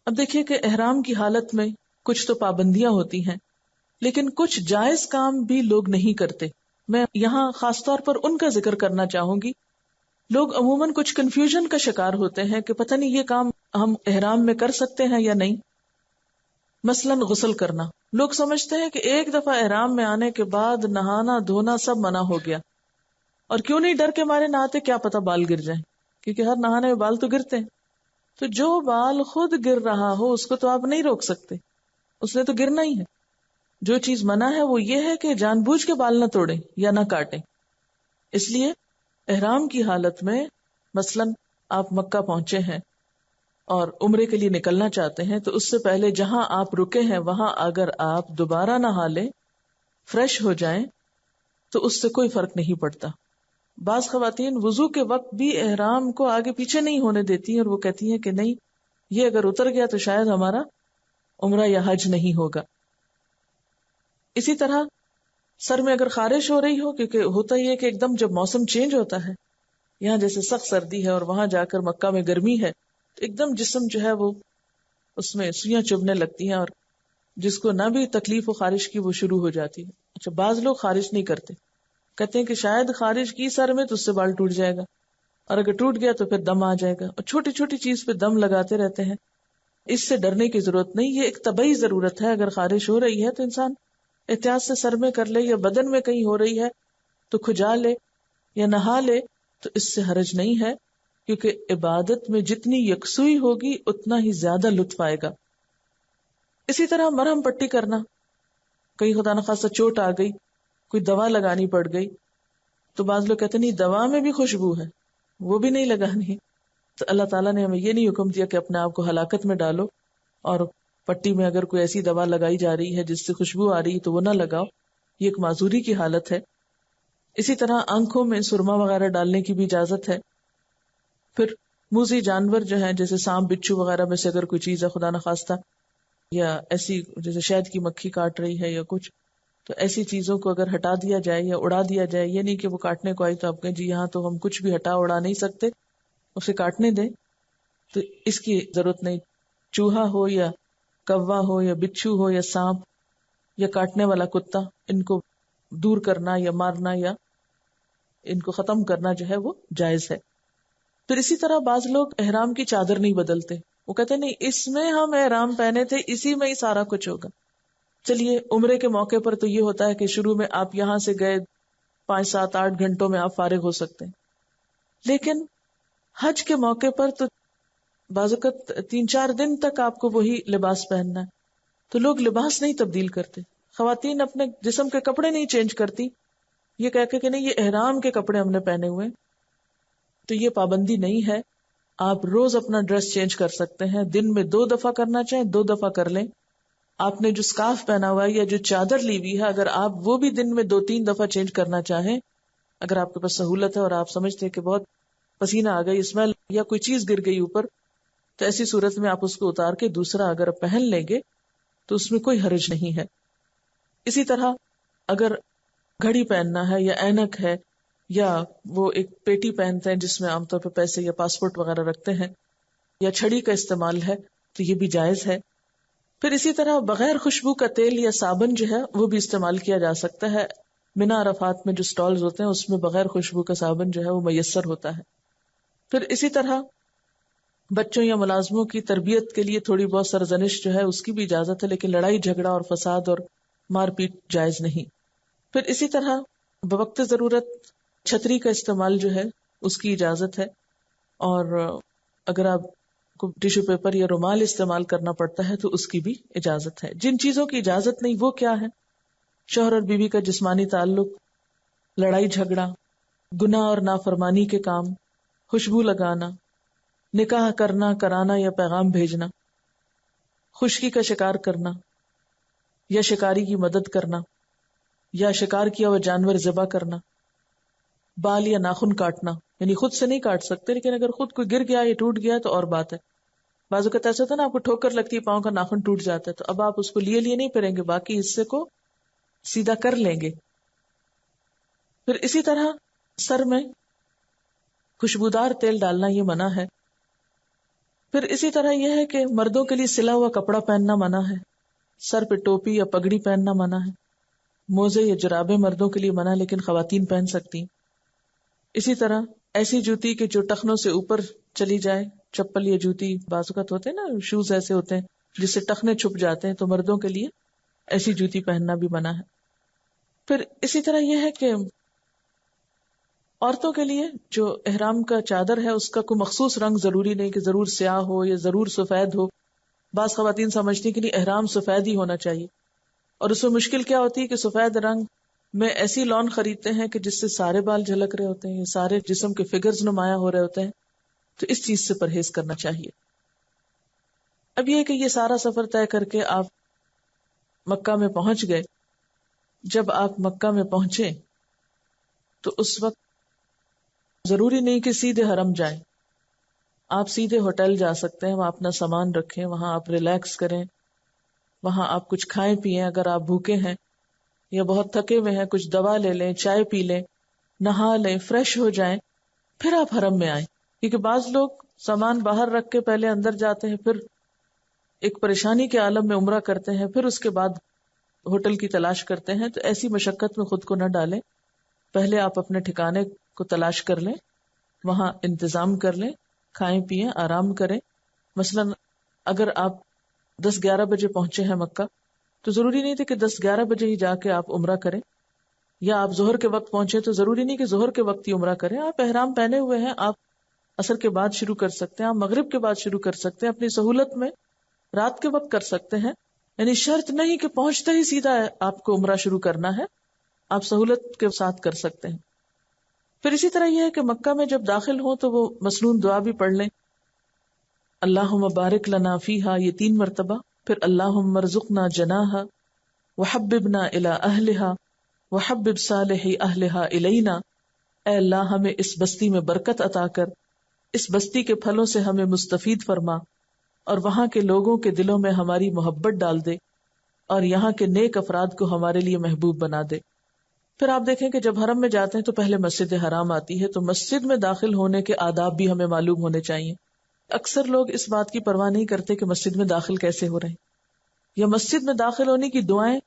اب دیکھیے کہ احرام کی حالت میں کچھ تو پابندیاں ہوتی ہیں، لیکن کچھ جائز کام بھی لوگ نہیں کرتے. میں یہاں خاص طور پر ان کا ذکر کرنا چاہوں گی. لوگ عموماً کچھ کنفیوژن کا شکار ہوتے ہیں کہ پتہ نہیں یہ کام ہم احرام میں کر سکتے ہیں یا نہیں. مثلاً غسل کرنا، لوگ سمجھتے ہیں کہ ایک دفعہ احرام میں آنے کے بعد نہانا دھونا سب منع ہو گیا، اور کیوں نہیں ڈر کے مارے نہاتے، کیا پتہ بال گر جائیں، کیونکہ ہر نہانے میں بال تو گرتے ہیں. تو جو بال خود گر رہا ہو اس کو تو آپ نہیں روک سکتے، اس نے تو گرنا ہی ہے. جو چیز منع ہے وہ یہ ہے کہ جان بوجھ کے بال نہ توڑیں یا نہ کاٹیں. اس لیے احرام کی حالت میں مثلاً آپ مکہ پہنچے ہیں اور عمرے کے لیے نکلنا چاہتے ہیں، تو اس سے پہلے جہاں آپ رکے ہیں وہاں اگر آپ دوبارہ نہا لیں، فریش ہو جائیں، تو اس سے کوئی فرق نہیں پڑتا. بعض خواتین وضو کے وقت بھی احرام کو آگے پیچھے نہیں ہونے دیتی ہیں، اور وہ کہتی ہیں کہ نہیں، یہ اگر اتر گیا تو شاید ہمارا عمرہ یا حج نہیں ہوگا. اسی طرح سر میں اگر خارش ہو رہی ہو، کیونکہ ہوتا ہی ہے کہ ایک دم جب موسم چینج ہوتا ہے، یہاں جیسے سخت سردی ہے اور وہاں جا کر مکہ میں گرمی ہے، تو ایک دم جسم جو ہے وہ اس میں سوئیاں چبھنے لگتی ہیں، اور جس کو نہ بھی تکلیف و خارش کی وہ شروع ہو جاتی ہے. اچھا، بعض لوگ خارش نہیں کرتے، کہتے ہیں کہ شاید خارش کی سر میں تو اس سے بال ٹوٹ جائے گا، اور اگر ٹوٹ گیا تو پھر دم آ جائے گا، اور چھوٹی چھوٹی چیز پہ دم لگاتے رہتے ہیں. اس سے ڈرنے کی ضرورت نہیں، یہ ایک طبعی ضرورت ہے. اگر خارش ہو رہی ہے تو انسان احتیاط سے سر میں کر لے، یا بدن میں کہیں ہو رہی ہے تو کھجا لے یا نہا لے، تو اس سے حرج نہیں ہے، کیونکہ عبادت میں جتنی یکسوئی ہوگی اتنا ہی زیادہ لطف آئے گا. اسی طرح مرہم پٹی کرنا، کہیں خدا نخواستہ چوٹ آ گئی، کوئی دوا لگانی پڑ گئی، تو بعض لوگ کہتے ہیں نہیں دوا میں بھی خوشبو ہے، وہ بھی نہیں لگانی. تو اللہ تعالیٰ نے ہمیں یہ نہیں حکم دیا کہ اپنے آپ کو ہلاکت میں ڈالو، اور پٹی میں اگر کوئی ایسی دوا لگائی جا رہی ہے جس سے خوشبو آ رہی ہے تو وہ نہ لگاؤ، یہ ایک معذوری کی حالت ہے. اسی طرح آنکھوں میں سرما وغیرہ ڈالنے کی بھی اجازت ہے. پھر موذی جانور جو ہیں جیسے سانپ بچھو وغیرہ میں سے اگر کوئی چیز ہے خدا نخواستہ، یا ایسی جیسے شہد کی مکھی کاٹ رہی ہے یا کچھ، تو ایسی چیزوں کو اگر ہٹا دیا جائے یا اڑا دیا جائے، یہ نہیں کہ وہ کاٹنے کو آئی تو آپ کہیں جی یہاں تو ہم کچھ بھی ہٹا اڑا نہیں سکتے، اسے کاٹنے دیں، تو اس کی ضرورت نہیں. چوہا ہو یا کوا ہو یا بچھو ہو یا سانپ یا کاٹنے والا کتا، ان کو دور کرنا یا مارنا یا ان کو ختم کرنا جو ہے وہ جائز ہے. پھر اسی طرح بعض لوگ احرام کی چادر نہیں بدلتے، وہ کہتے نہیں اس میں ہم احرام پہنے تھے، اسی میں ہی سارا کچھ ہوگا. چلیے عمرے کے موقع پر تو یہ ہوتا ہے کہ شروع میں آپ یہاں سے گئے 5 7 8 گھنٹوں میں آپ فارغ ہو سکتے ہیں، لیکن حج کے موقع پر تو بعض اوقات 3 4 دن تک آپ کو وہی لباس پہننا ہے، تو لوگ لباس نہیں تبدیل کرتے. خواتین اپنے جسم کے کپڑے نہیں چینج کرتی، یہ کہہ کے کہ نہیں یہ احرام کے کپڑے ہم نے پہنے ہوئے. تو یہ پابندی نہیں ہے، آپ روز اپنا ڈریس چینج کر سکتے ہیں، دن میں 2 دفعہ کرنا چاہیں 2 دفعہ کر لیں. آپ نے جو سکارف پہنا ہوا ہے یا جو چادر لی ہوئی ہے، اگر آپ وہ بھی دن میں 2 3 دفعہ چینج کرنا چاہیں، اگر آپ کے پاس سہولت ہے اور آپ سمجھتے ہیں کہ بہت پسینہ آ گئی، اسمیل یا کوئی چیز گر گئی اوپر، تو ایسی صورت میں آپ اس کو اتار کے دوسرا اگر پہن لیں گے تو اس میں کوئی حرج نہیں ہے. اسی طرح اگر گھڑی پہننا ہے یا اینک ہے، یا وہ ایک پیٹی پہنتے ہیں جس میں عام طور پہ پیسے یا پاسپورٹ وغیرہ رکھتے ہیں، یا چھڑی کا استعمال ہے، تو یہ بھی جائز ہے. پھر اسی طرح بغیر خوشبو کا تیل یا صابن جو ہے وہ بھی استعمال کیا جا سکتا ہے. منا عرفات میں جو سٹالز ہوتے ہیں اس میں بغیر خوشبو کا صابن جو ہے وہ میسر ہوتا ہے. پھر اسی طرح بچوں یا ملازموں کی تربیت کے لیے تھوڑی بہت سرزنش جو ہے اس کی بھی اجازت ہے، لیکن لڑائی جھگڑا اور فساد اور مار پیٹ جائز نہیں. پھر اسی طرح بوقت ضرورت چھتری کا استعمال جو ہے اس کی اجازت ہے، اور اگر آپ کو ٹیشو پیپر یا رومال استعمال کرنا پڑتا ہے تو اس کی بھی اجازت ہے. جن چیزوں کی اجازت نہیں وہ کیا ہے؟ شوہر اور بیوی کا جسمانی تعلق، لڑائی جھگڑا، گناہ اور نافرمانی کے کام، خوشبو لگانا، نکاح کرنا کرانا یا پیغام بھیجنا، خشکی کا شکار کرنا یا شکاری کی مدد کرنا، یا شکار کیا ہوا جانور ذبح کرنا، بال یا ناخن کاٹنا، یعنی خود سے نہیں کاٹ سکتے لیکن اگر خود کوئی گر گیا یا ٹوٹ گیا تو اور بات ہے. بعض اوقات ایسا ہوتا ہے نا آپ کو ٹھوکر لگتی ہے، پاؤں کا ناخن ٹوٹ جاتا ہے، تو اب آپ اس کو لیے نہیں پھریں گے، باقی حصے کو سیدھا کر لیں گے. پھر اسی طرح سر میں خوشبودار تیل ڈالنا یہ منع ہے. پھر اسی طرح یہ ہے کہ مردوں کے لیے سلا ہوا کپڑا پہننا منع ہے، سر پہ ٹوپی یا پگڑی پہننا منع ہے، موزے یا جرابیں مردوں کے لیے منع لیکن خواتین پہن سکتی ہیں۔ اسی طرح ایسی جوتی کہ جو ٹخنوں سے اوپر چلی جائے، چپل یا جوتی بعض اوقات ہوتے ہیں نا، شوز ایسے ہوتے ہیں جس سے ٹخنے چھپ جاتے ہیں، تو مردوں کے لیے ایسی جوتی پہننا بھی منع ہے۔ پھر اسی طرح یہ ہے کہ عورتوں کے لیے جو احرام کا چادر ہے اس کا کوئی مخصوص رنگ ضروری نہیں کہ ضرور سیاہ ہو یا ضرور سفید ہو۔ بعض خواتین سمجھتی کہ نہیں احرام سفید ہی ہونا چاہیے، اور اس میں مشکل کیا ہوتی ہے کہ سفید رنگ میں ایسی لون خریدتے ہیں کہ جس سے سارے بال جھلک رہے ہوتے ہیں، سارے جسم کے فگرز نمایاں ہو رہے ہوتے ہیں، تو اس چیز سے پرہیز کرنا چاہیے۔ اب یہ کہ یہ سارا سفر طے کر کے آپ مکہ میں پہنچ گئے۔ جب آپ مکہ میں پہنچے تو اس وقت ضروری نہیں کہ سیدھے حرم جائیں، آپ سیدھے ہوٹل جا سکتے ہیں، وہاں اپنا سامان رکھیں، وہاں آپ ریلیکس کریں، وہاں آپ کچھ کھائیں پیئیں اگر آپ بھوکے ہیں یا بہت تھکے ہوئے ہیں، کچھ دوا لے لیں، چائے پی لیں، نہا لیں، فریش ہو جائیں، پھر آپ حرم میں آئیں۔ کیونکہ بعض لوگ سامان باہر رکھ کے پہلے اندر جاتے ہیں، پھر ایک پریشانی کے عالم میں عمرہ کرتے ہیں، پھر اس کے بعد ہوٹل کی تلاش کرتے ہیں، تو ایسی مشقت میں خود کو نہ ڈالیں۔ پہلے آپ اپنے ٹھکانے کو تلاش کر لیں، وہاں انتظام کر لیں، کھائیں پیئیں، آرام کریں۔ مثلا اگر آپ 10-11 بجے پہنچے ہیں مکہ تو ضروری نہیں تھے کہ 10-11 بجے ہی جا کے آپ عمرہ کریں، یا آپ ظہر کے وقت پہنچے تو ضروری نہیں کہ ظہر کے وقت ہی عمرہ کریں۔ آپ احرام پہنے ہوئے ہیں، آپ عصر کے بعد شروع کر سکتے ہیں، آپ مغرب کے بعد شروع کر سکتے ہیں، اپنی سہولت میں رات کے وقت کر سکتے ہیں۔ یعنی شرط نہیں کہ پہنچتے ہی سیدھا آپ کو عمرہ شروع کرنا ہے، آپ سہولت کے ساتھ کر سکتے ہیں۔ پھر اسی طرح یہ ہے کہ مکہ میں جب داخل ہوں تو وہ مسنون دعا بھی پڑھ لیں، اللہم بارک لنا فیہا، یہ 3 مرتبہ، پھر اللہم ارزقنا جناہا وحببنا الی اہلہا وحبب صالحی اہلہا الینا، اے اللہ ہمیں اس بستی میں برکت عطا کر، اس بستی کے پھلوں سے ہمیں مستفید فرما، اور وہاں کے لوگوں کے دلوں میں ہماری محبت ڈال دے، اور یہاں کے نیک افراد کو ہمارے لیے محبوب بنا دے۔ پھر آپ دیکھیں کہ جب حرم میں جاتے ہیں تو پہلے مسجد حرام آتی ہے، تو مسجد میں داخل ہونے کے آداب بھی ہمیں معلوم ہونے چاہیے۔ اکثر لوگ اس بات کی پرواہ نہیں کرتے کہ مسجد میں داخل کیسے ہو رہے ہیں، یا مسجد میں داخل ہونے کی دعائیں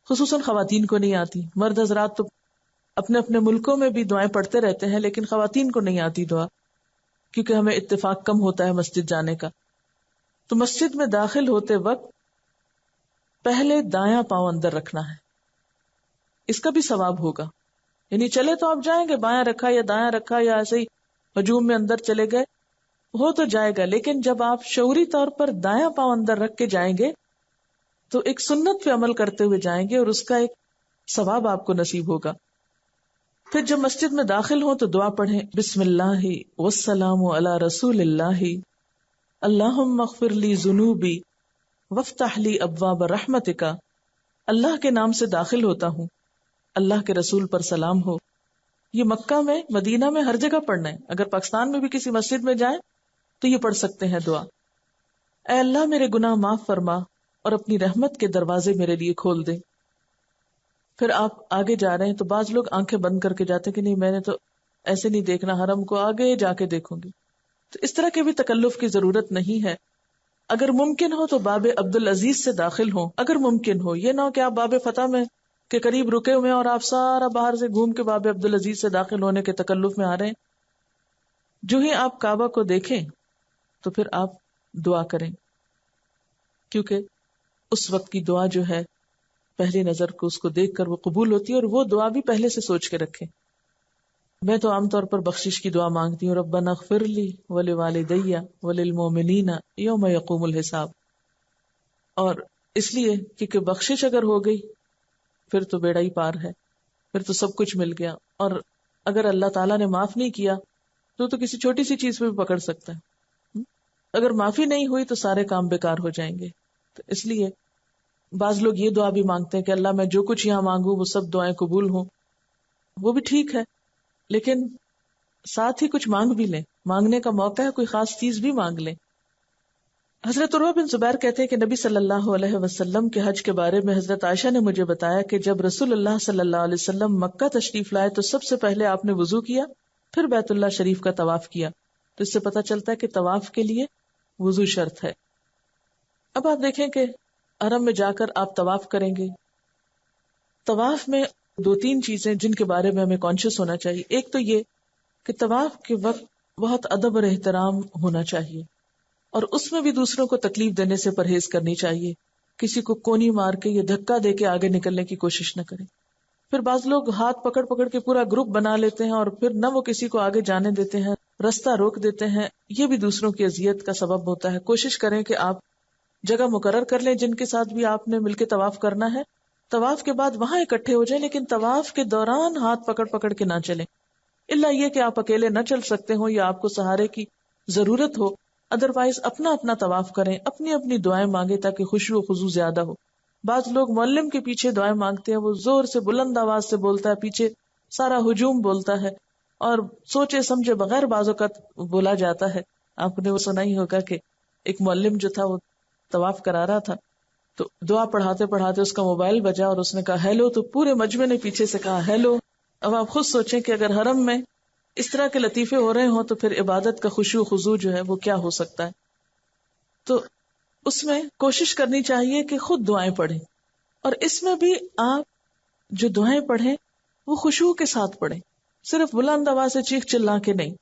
خصوصاً خواتین کو نہیں آتی۔ مرد حضرات تو اپنے اپنے ملکوں میں بھی دعائیں پڑھتے رہتے ہیں، لیکن خواتین کو نہیں آتی دعا، کیونکہ ہمیں اتفاق کم ہوتا ہے مسجد جانے کا۔ تو مسجد میں داخل ہوتے وقت پہلے دایاں پاؤں اندر رکھنا ہے، اس کا بھی ثواب ہوگا۔ یعنی چلے تو آپ جائیں گے، بایاں رکھا یا دایاں رکھا یا ایسے ہی ہجوم میں اندر چلے گئے، ہو تو جائے گا، لیکن جب آپ شعوری طور پر دایاں پاؤں اندر رکھ کے جائیں گے تو ایک سنت پہ عمل کرتے ہوئے جائیں گے، اور اس کا ایک ثواب آپ کو نصیب ہوگا۔ پھر جب مسجد میں داخل ہوں تو دعا پڑھیں، بسم اللہ والسلام علی رسول اللہ، اللہم اغفر لی ذنوبی وافتح لی ابواب رحمتک، اللہ کے نام سے داخل ہوتا ہوں، اللہ کے رسول پر سلام ہو۔ یہ مکہ میں، مدینہ میں ہر جگہ پڑھنا ہے۔ اگر پاکستان میں بھی کسی مسجد میں جائیں تو یہ پڑھ سکتے ہیں دعا، اے اللہ میرے گناہ معاف فرما اور اپنی رحمت کے دروازے میرے لیے کھول دے۔ پھر آپ آگے جا رہے ہیں تو بعض لوگ آنکھیں بند کر کے جاتے ہیں کہ نہیں میں نے تو ایسے نہیں دیکھنا، حرم کو آگے جا کے دیکھوں گی، تو اس طرح کے بھی تکلف کی ضرورت نہیں ہے۔ اگر ممکن ہو تو باب عبدالعزیز سے داخل ہوں، اگر ممکن ہو، یہ نہ ہو کہ آپ باب فتح میں کے قریب رکے ہوئے ہیں اور آپ سارا باہر سے گھوم کے باب عبدالعزیز سے داخل ہونے کے تکلف میں آ رہے ہیں۔ جو ہی آپ کعبہ کو دیکھیں تو پھر آپ دعا کریں، کیونکہ اس وقت کی دعا جو ہے پہلی نظر کو اس کو دیکھ کر وہ قبول ہوتی ہے، اور وہ دعا بھی پہلے سے سوچ کے رکھیں۔ میں تو عام طور پر بخشش کی دعا مانگتی ہوں، ربنا اغفر لی ولوالدی وللمؤمنین یوم یقوم الحساب، اور اس لیے کیونکہ بخشش اگر ہو گئی پھر تو بیڑا ہی پار ہے، پھر تو سب کچھ مل گیا۔ اور اگر اللہ تعالیٰ نے معاف نہیں کیا تو کسی چھوٹی سی چیز پہ بھی پکڑ سکتا ہے، اگر معافی نہیں ہوئی تو سارے کام بیکار ہو جائیں گے۔ تو اس لیے بعض لوگ یہ دعا بھی مانگتے ہیں کہ اللہ میں جو کچھ یہاں مانگوں وہ سب دعائیں قبول ہوں، وہ بھی ٹھیک ہے، لیکن ساتھ ہی کچھ مانگ بھی لیں، مانگنے کا موقع ہے، کوئی خاص چیز بھی مانگ لیں۔ حضرت عروہ بن زبیر کہتے ہیں کہ نبی صلی اللہ علیہ وسلم کے حج کے بارے میں حضرت عائشہ نے مجھے بتایا کہ جب رسول اللہ صلی اللہ علیہ وسلم مکہ تشریف لائے تو سب سے پہلے آپ نے وضو کیا، پھر بیت اللہ شریف کا طواف کیا۔ تو اس سے پتہ چلتا ہے کہ طواف کے لیے وضو شرط ہے۔ اب آپ دیکھیں کہ حرم میں جا کر آپ طواف کریں گے، طواف میں 2-3 چیزیں جن کے بارے میں ہمیں کانشیس ہونا چاہیے۔ ایک تو یہ کہ طواف کے وقت بہت ادب اور احترام ہونا چاہیے، اور اس میں بھی دوسروں کو تکلیف دینے سے پرہیز کرنی چاہیے، کسی کو کونی مار کے یا دھکا دے کے آگے نکلنے کی کوشش نہ کریں۔ پھر بعض لوگ ہاتھ پکڑ پکڑ کے پورا گروپ بنا لیتے ہیں اور پھر نہ وہ کسی کو آگے جانے دیتے ہیں، رستہ روک دیتے ہیں، یہ بھی دوسروں کی اذیت کا سبب ہوتا ہے۔ کوشش کریں کہ آپ جگہ مقرر کر لیں جن کے ساتھ بھی آپ نے مل کے طواف کرنا ہے، طواف کے بعد وہاں اکٹھے ہو جائیں، لیکن طواف کے دوران ہاتھ پکڑ پکڑ کے نہ چلیں، الا یہ کہ آپ اکیلے نہ چل سکتے ہو یا آپ کو سہارے کی ضرورت ہو، ادروائز اپنا اپنا طواف کریں، اپنی اپنی دعائیں مانگیں تاکہ خشوع و خضوع زیادہ ہو۔ بعض لوگ معلم کے پیچھے دعائیں مانگتے ہیں، وہ زور سے بلند آواز سے بولتا ہے، پیچھے سارا ہجوم بولتا ہے اور سوچے سمجھے بغیر بعض اوقات بولا جاتا ہے۔ آپ نے وہ سنا ہی ہوگا کہ ایک معلم جو تھا وہ طواف کرا رہا تھا تو دعا پڑھاتے پڑھاتے اس کا موبائل بجا اور اس نے کہا ہیلو، تو پورے مجمع نے پیچھے سے کہا ہیلو۔ اب آپ خود سوچیں کہ اگر حرم میں اس طرح کے لطیفے ہو رہے ہوں تو پھر عبادت کا خشوع خضوع جو ہے وہ کیا ہو سکتا ہے۔ تو اس میں کوشش کرنی چاہیے کہ خود دعائیں پڑھیں، اور اس میں بھی آپ جو دعائیں پڑھیں وہ خشوع کے ساتھ پڑھیں، صرف بلند آواز سے چیخ چلا کے نہیں،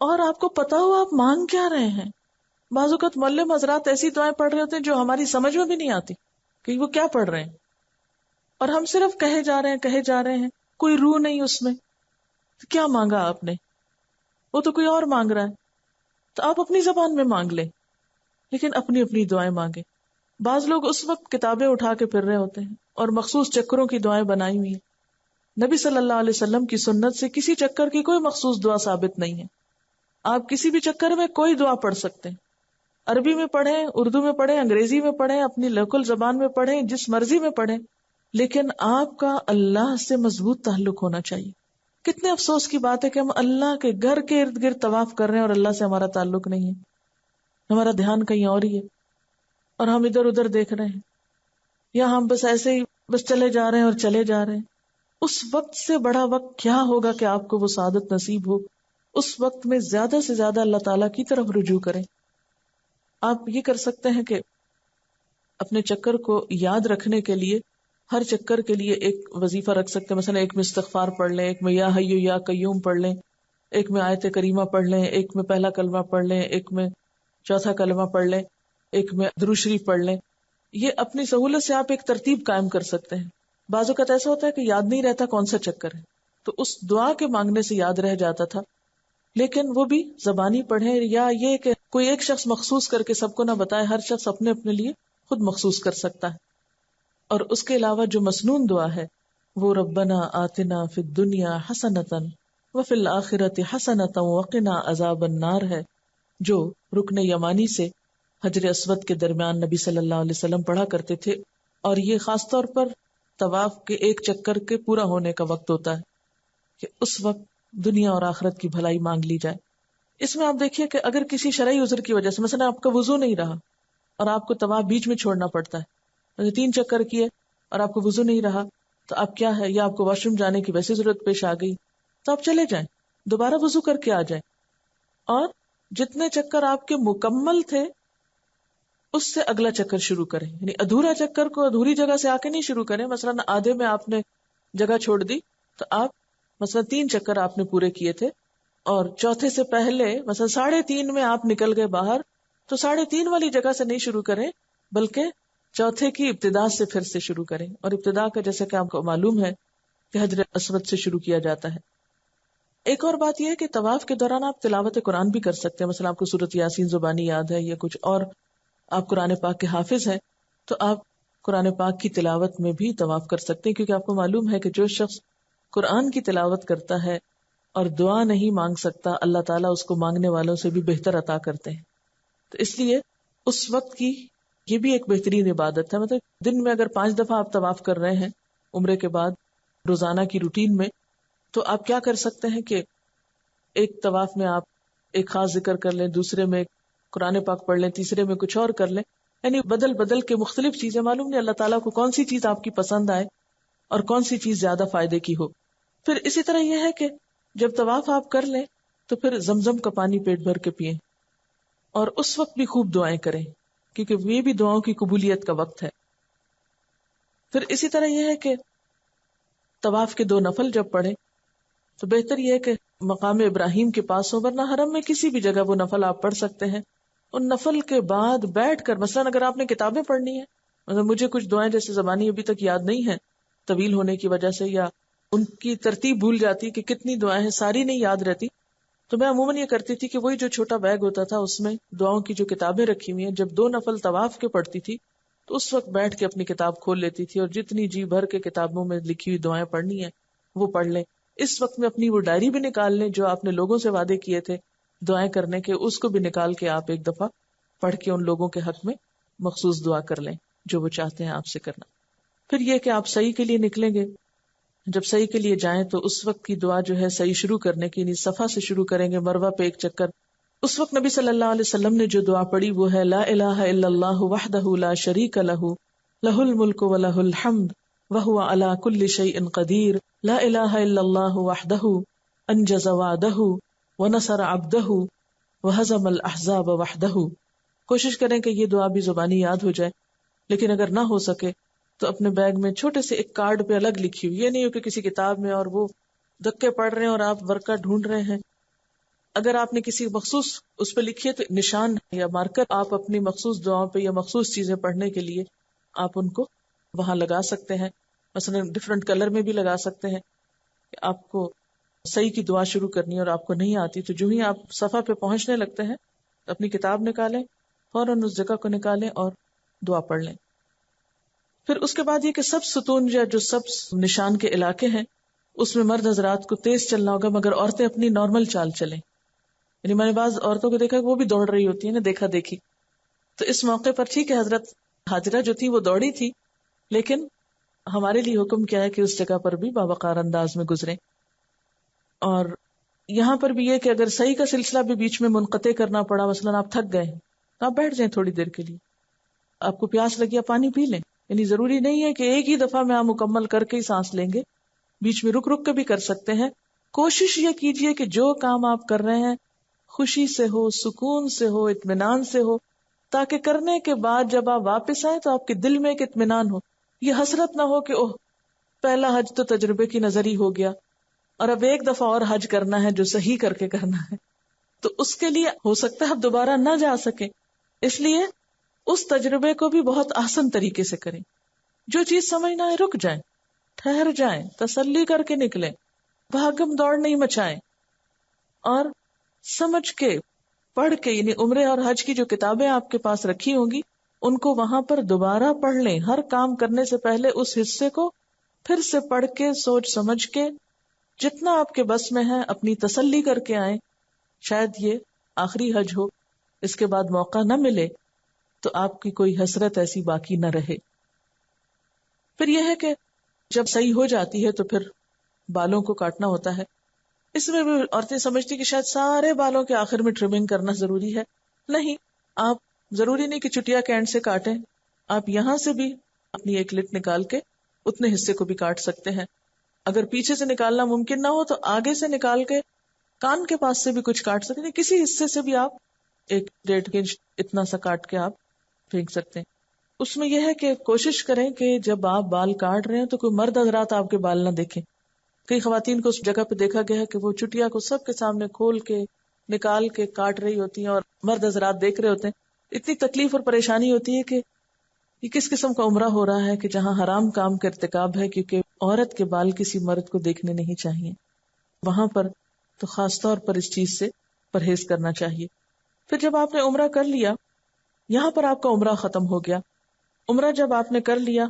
اور آپ کو پتا ہو آپ مانگ کیا رہے ہیں۔ بعض اوقات معلم حضرات ایسی دعائیں پڑھ رہے ہوتے ہیں جو ہماری سمجھ میں بھی نہیں آتی کہ وہ کیا پڑھ رہے ہیں، اور ہم صرف کہے جا رہے ہیں، کوئی روح نہیں اس میں۔ تو کیا مانگا آپ نے؟ وہ تو کوئی اور مانگ رہا ہے، تو آپ اپنی زبان میں مانگ لیں، لیکن اپنی اپنی دعائیں مانگیں۔ بعض لوگ اس وقت کتابیں اٹھا کے پھر رہے ہوتے ہیں اور مخصوص چکروں کی دعائیں بنائی ہوئی ہیں۔ نبی صلی اللہ علیہ وسلم کی سنت سے کسی چکر کی کوئی مخصوص دعا ثابت نہیں ہے۔ آپ کسی بھی چکر میں کوئی دعا پڑھ سکتے ہیں، عربی میں پڑھیں، اردو میں پڑھیں، انگریزی میں پڑھیں، اپنی لوکل زبان میں پڑھیں، جس مرضی میں پڑھیں، لیکن آپ کا اللہ سے مضبوط تعلق ہونا چاہیے۔ کتنے افسوس کی بات ہے کہ ہم اللہ کے گھر کے ارد گرد طواف کر رہے ہیں اور اللہ سے ہمارا تعلق نہیں ہے، ہمارا دھیان کہیں اور ہی ہے اور ہم ادھر ادھر دیکھ رہے ہیں، یا ہم بس ایسے ہی بس چلے جا رہے ہیں اور چلے جا رہے ہیں۔ اس وقت سے بڑا وقت کیا ہوگا کہ آپ کو وہ سعادت نصیب ہو؟ اس وقت میں زیادہ سے زیادہ اللہ تعالیٰ کی طرف رجوع کریں۔ آپ یہ کر سکتے ہیں کہ اپنے چکر کو یاد رکھنے کے لیے ہر چکر کے لیے ایک وظیفہ رکھ سکتے ہیں، مثلا ایک میں استغفار پڑھ لیں، ایک میں یا حیو یا قیوم پڑھ لیں، ایک میں آیت کریمہ پڑھ لیں، ایک میں پہلا کلمہ پڑھ لیں، ایک میں چوتھا کلمہ پڑھ لیں، ایک میں درود شریف پڑھ لیں۔ یہ اپنی سہولت سے آپ ایک ترتیب قائم کر سکتے ہیں۔ بعض اوقات ایسا ہوتا ہے کہ یاد نہیں رہتا کون سا چکر ہے، تو اس دعا کے مانگنے سے یاد رہ جاتا تھا، لیکن وہ بھی زبانی پڑھیں، یا یہ کہ کوئی ایک شخص مخصوص کر کے سب کو نہ بتائے، ہر شخص اپنے اپنے لیے خود مخصوص کر سکتا ہے۔ اور اس کے علاوہ جو مسنون دعا ہے وہ ربنا آتنا فی الدنیا حسنۃ وفی الآخرۃ حسنۃ وقنا عذاب النار ہے، جو رکن یمانی سے حجر اسود کے درمیان نبی صلی اللہ علیہ وسلم پڑھا کرتے تھے، اور یہ خاص طور پر طواف کے ایک چکر کے پورا ہونے کا وقت ہوتا ہے کہ اس وقت دنیا اور آخرت کی بھلائی مانگ لی جائے۔ اس میں آپ دیکھیے کہ اگر کسی شرعی عذر کی وجہ سے مثلا آپ کا وضو نہیں رہا اور آپ کو طواف بیچ میں چھوڑنا پڑتا ہے، 3 چکر کیے اور آپ کو وضو نہیں رہا، تو آپ کیا ہے، یا آپ کو واش روم جانے کی ویسی ضرورت پیش آ گئی، تو آپ چلے جائیں، دوبارہ وضو کر کے آ جائیں، اور جتنے چکر آپ کے مکمل تھے اس سے اگلا چکر شروع کریں۔ یعنی ادھورا چکر کو ادھوری جگہ سے آ کے نہیں شروع کریں۔ مثلا آدھے میں آپ نے جگہ چھوڑ دی، تو آپ مثلا 3 چکر آپ نے پورے کیے تھے اور چوتھے سے پہلے مثلا 3.5 میں آپ نکل گئے باہر، تو 3.5 والی جگہ سے نہیں شروع کریں، بلکہ چوتھے کی ابتدا سے پھر سے شروع کریں۔ اور ابتدا کا جیسے کہ آپ کو معلوم ہے کہ حجر اسود سے شروع کیا جاتا ہے۔ ایک اور بات یہ ہے کہ طواف کے دوران آپ تلاوت قرآن بھی کر سکتے ہیں، مثلا آپ کو سورۃ یاسین زبانی یاد ہے یا کچھ اور، آپ قرآن پاک کے حافظ ہیں، تو آپ قرآن پاک کی تلاوت میں بھی طواف کر سکتے ہیں، کیونکہ آپ کو معلوم ہے کہ جو شخص قرآن کی تلاوت کرتا ہے اور دعا نہیں مانگ سکتا، اللہ تعالیٰ اس کو مانگنے والوں سے بھی بہتر عطا کرتے ہیں۔ تو اس لیے اس وقت کی یہ بھی ایک بہترین عبادت ہے۔ مطلب دن میں اگر 5 دفعہ آپ طواف کر رہے ہیں عمرے کے بعد روزانہ کی روٹین میں، تو آپ کیا کر سکتے ہیں کہ ایک طواف میں آپ ایک خاص ذکر کر لیں، دوسرے میں قرآن پاک پڑھ لیں، تیسرے میں کچھ اور کر لیں، یعنی بدل بدل کے مختلف چیزیں، معلوم نہیں اللہ تعالیٰ کو کون سی چیز آپ کی پسند آئے اور کون سی چیز زیادہ فائدے کی ہو۔ پھر اسی طرح یہ ہے کہ جب طواف آپ کر لیں تو پھر زمزم کا پانی پیٹ بھر کے پئیں، اور اس وقت بھی خوب دعائیں کریں، کیونکہ یہ بھی دعاؤں کی قبولیت کا وقت ہے۔ پھر اسی طرح یہ ہے کہ طواف کے 2 نفل جب پڑھیں تو بہتر یہ ہے کہ مقام ابراہیم کے پاس ہو، ورنہ حرم میں کسی بھی جگہ وہ نفل آپ پڑھ سکتے ہیں۔ ان نفل کے بعد بیٹھ کر، مثلاً اگر آپ نے کتابیں پڑھنی ہیں، مطلب مجھے کچھ دعائیں جیسے زبانی ابھی تک یاد نہیں ہیں طویل ہونے کی وجہ سے، یا ان کی ترتیب بھول جاتی کہ کتنی دعائیں ہیں، ساری نہیں یاد رہتی، تو میں عموماً یہ کرتی تھی کہ وہی جو چھوٹا بیگ ہوتا تھا اس میں دعاؤں کی جو کتابیں رکھی ہوئی ہیں، جب 2 نفل طواف کے پڑھتی تھی تو اس وقت بیٹھ کے اپنی کتاب کھول لیتی تھی، اور جتنی جی بھر کے کتابوں میں لکھی ہوئی دعائیں پڑھنی ہیں وہ پڑھ لیں۔ اس وقت میں اپنی وہ ڈائری بھی نکال لیں جو آپ نے لوگوں سے وعدے کیے تھے دعائیں کرنے کے، اس کو بھی نکال کے آپ ایک دفعہ پڑھ کے ان لوگوں کے حق میں مخصوص دعا کر لیں جو وہ چاہتے ہیں آپ سے کرنا۔ پھر یہ کہ آپ صحیح کے لیے نکلیں گے، جب صحیح کے لیے جائیں تو اس وقت کی دعا جو ہے صحیح شروع کرنے کی، یعنی صفا سے شروع کریں گے، مروہ پہ ایک چکر۔ اس وقت نبی صلی اللہ علیہ وسلم نے جو دعا پڑھی وہ ہے لا الہ الا اللہ وحدہ لا شریک لہ لہ الملک ولہ الحمد وہو علی کل شیء قدیر لا الہ الا اللہ وحدہ انجز وعدہ ونصر عبدہ وہزم الاحزاب وحدہ۔ کوشش کریں کہ یہ دعا بھی زبانی یاد ہو جائے، لیکن اگر نہ ہو سکے تو اپنے بیگ میں چھوٹے سے ایک کارڈ پہ الگ لکھی ہوئی، یہ نہیں ہو کہ کسی کتاب میں اور وہ دکے پڑھ رہے ہیں اور آپ ورقہ ڈھونڈ رہے ہیں۔ اگر آپ نے کسی مخصوص اس پہ لکھی ہے تو نشان یا مارکر آپ اپنی مخصوص دعاؤں پہ یا مخصوص چیزیں پڑھنے کے لیے آپ ان کو وہاں لگا سکتے ہیں، مثلا ڈفرنٹ کلر میں بھی لگا سکتے ہیں کہ آپ کو صحیح کی دعا شروع کرنی ہے اور آپ کو نہیں آتی تو جو ہی آپ صفحہ پہ پہنچنے لگتے ہیں اپنی کتاب نکالیں، فوراً اس جگہ کو نکالیں اور دعا پڑھ لیں۔ پھر اس کے بعد یہ کہ سب ستون یا جو سب نشان کے علاقے ہیں اس میں مرد حضرات کو تیز چلنا ہوگا، مگر عورتیں اپنی نارمل چال چلیں۔ یعنی میں نے بعض عورتوں کو دیکھا کہ وہ بھی دوڑ رہی ہوتی ہیں نا، دیکھا دیکھی، تو اس موقع پر ٹھیک ہے حضرت حاجرہ جو تھی وہ دوڑی تھی، لیکن ہمارے لیے حکم کیا ہے کہ اس جگہ پر بھی باوقار انداز میں گزریں۔ اور یہاں پر بھی یہ کہ اگر صحیح کا سلسلہ بھی بیچ میں منقطع کرنا پڑا، مثلا آپ تھک گئے تو آپ بیٹھ جائیں تھوڑی دیر کے لیے، آپ کو پیاس لگی آپ پانی پی لیں، یعنی ضروری نہیں ہے کہ ایک ہی دفعہ میں آپ مکمل کر کے ہی سانس لیں گے، بیچ میں رک رک کے بھی کر سکتے ہیں۔ کوشش یہ کیجئے کہ جو کام آپ کر رہے ہیں خوشی سے ہو، سکون سے ہو، اطمینان سے ہو، تاکہ کرنے کے بعد جب آپ واپس آئیں تو آپ کے دل میں ایک اطمینان ہو، یہ حسرت نہ ہو کہ اوہ پہلا حج تو تجربے کی نظر ہی ہو گیا اور اب ایک دفعہ اور حج کرنا ہے جو صحیح کر کے کرنا ہے، تو اس کے لیے ہو سکتا ہے آپ دوبارہ نہ جا سکیں، اس لیے اس تجربے کو بھی بہت آسان طریقے سے کریں۔ جو چیز سمجھ نہ آئے رک جائیں، ٹھہر جائیں، تسلی کر کے نکلیں، بھاگم دوڑ نہیں مچائیں، اور سمجھ کے پڑھ کے، یعنی عمرے اور حج کی جو کتابیں آپ کے پاس رکھی ہوں گی ان کو وہاں پر دوبارہ پڑھ لیں، ہر کام کرنے سے پہلے اس حصے کو پھر سے پڑھ کے سوچ سمجھ کے جتنا آپ کے بس میں ہے اپنی تسلی کر کے آئیں۔ شاید یہ آخری حج ہو، اس کے بعد موقع نہ ملے تو آپ کی کوئی حسرت ایسی باقی نہ رہے۔ پھر یہ ہے کہ جب صحیح ہو جاتی ہے تو پھر بالوں کو کاٹنا ہوتا ہے۔ اس میں بھی عورتیں سمجھتی کہ شاید سارے بالوں کے آخر میں ٹرمنگ کرنا ضروری ہے، نہیں، آپ ضروری نہیں کہ چٹیا کے اینڈ سے کاٹیں، آپ یہاں سے بھی اپنی ایک لٹ نکال کے اتنے حصے کو بھی کاٹ سکتے ہیں۔ اگر پیچھے سے نکالنا ممکن نہ ہو تو آگے سے نکال کے کان کے پاس سے بھی کچھ کاٹ سکتے ہیں، کسی حصے سے بھی آپ 1.5 انچ اتنا سا کاٹ کے آپ پھینک سکتے ہیں۔ اس میں یہ ہے کہ کوشش کریں کہ جب آپ بال کاٹ رہے ہیں تو کوئی مرد حضرات آپ کے بال نہ دیکھیں۔ کئی خواتین کو اس جگہ پہ دیکھا گیا ہے کہ وہ چٹیا کو سب کے سامنے کھول کے نکال کے کاٹ رہی ہوتی ہیں اور مرد حضرات دیکھ رہے ہوتے ہیں۔ اتنی تکلیف اور پریشانی ہوتی ہے کہ یہ کس قسم کا عمرہ ہو رہا ہے کہ جہاں حرام کام کا ارتکاب ہے، کیونکہ عورت کے بال کسی مرد کو دیکھنے نہیں چاہیے، وہاں پر تو خاص طور پر اس چیز سے پرہیز کرنا چاہیے۔ پھر جب آپ نے عمرہ کر لیا، یہاں پر آپ کا عمرہ ختم ہو گیا۔ عمرہ جب آپ نے کر لیا،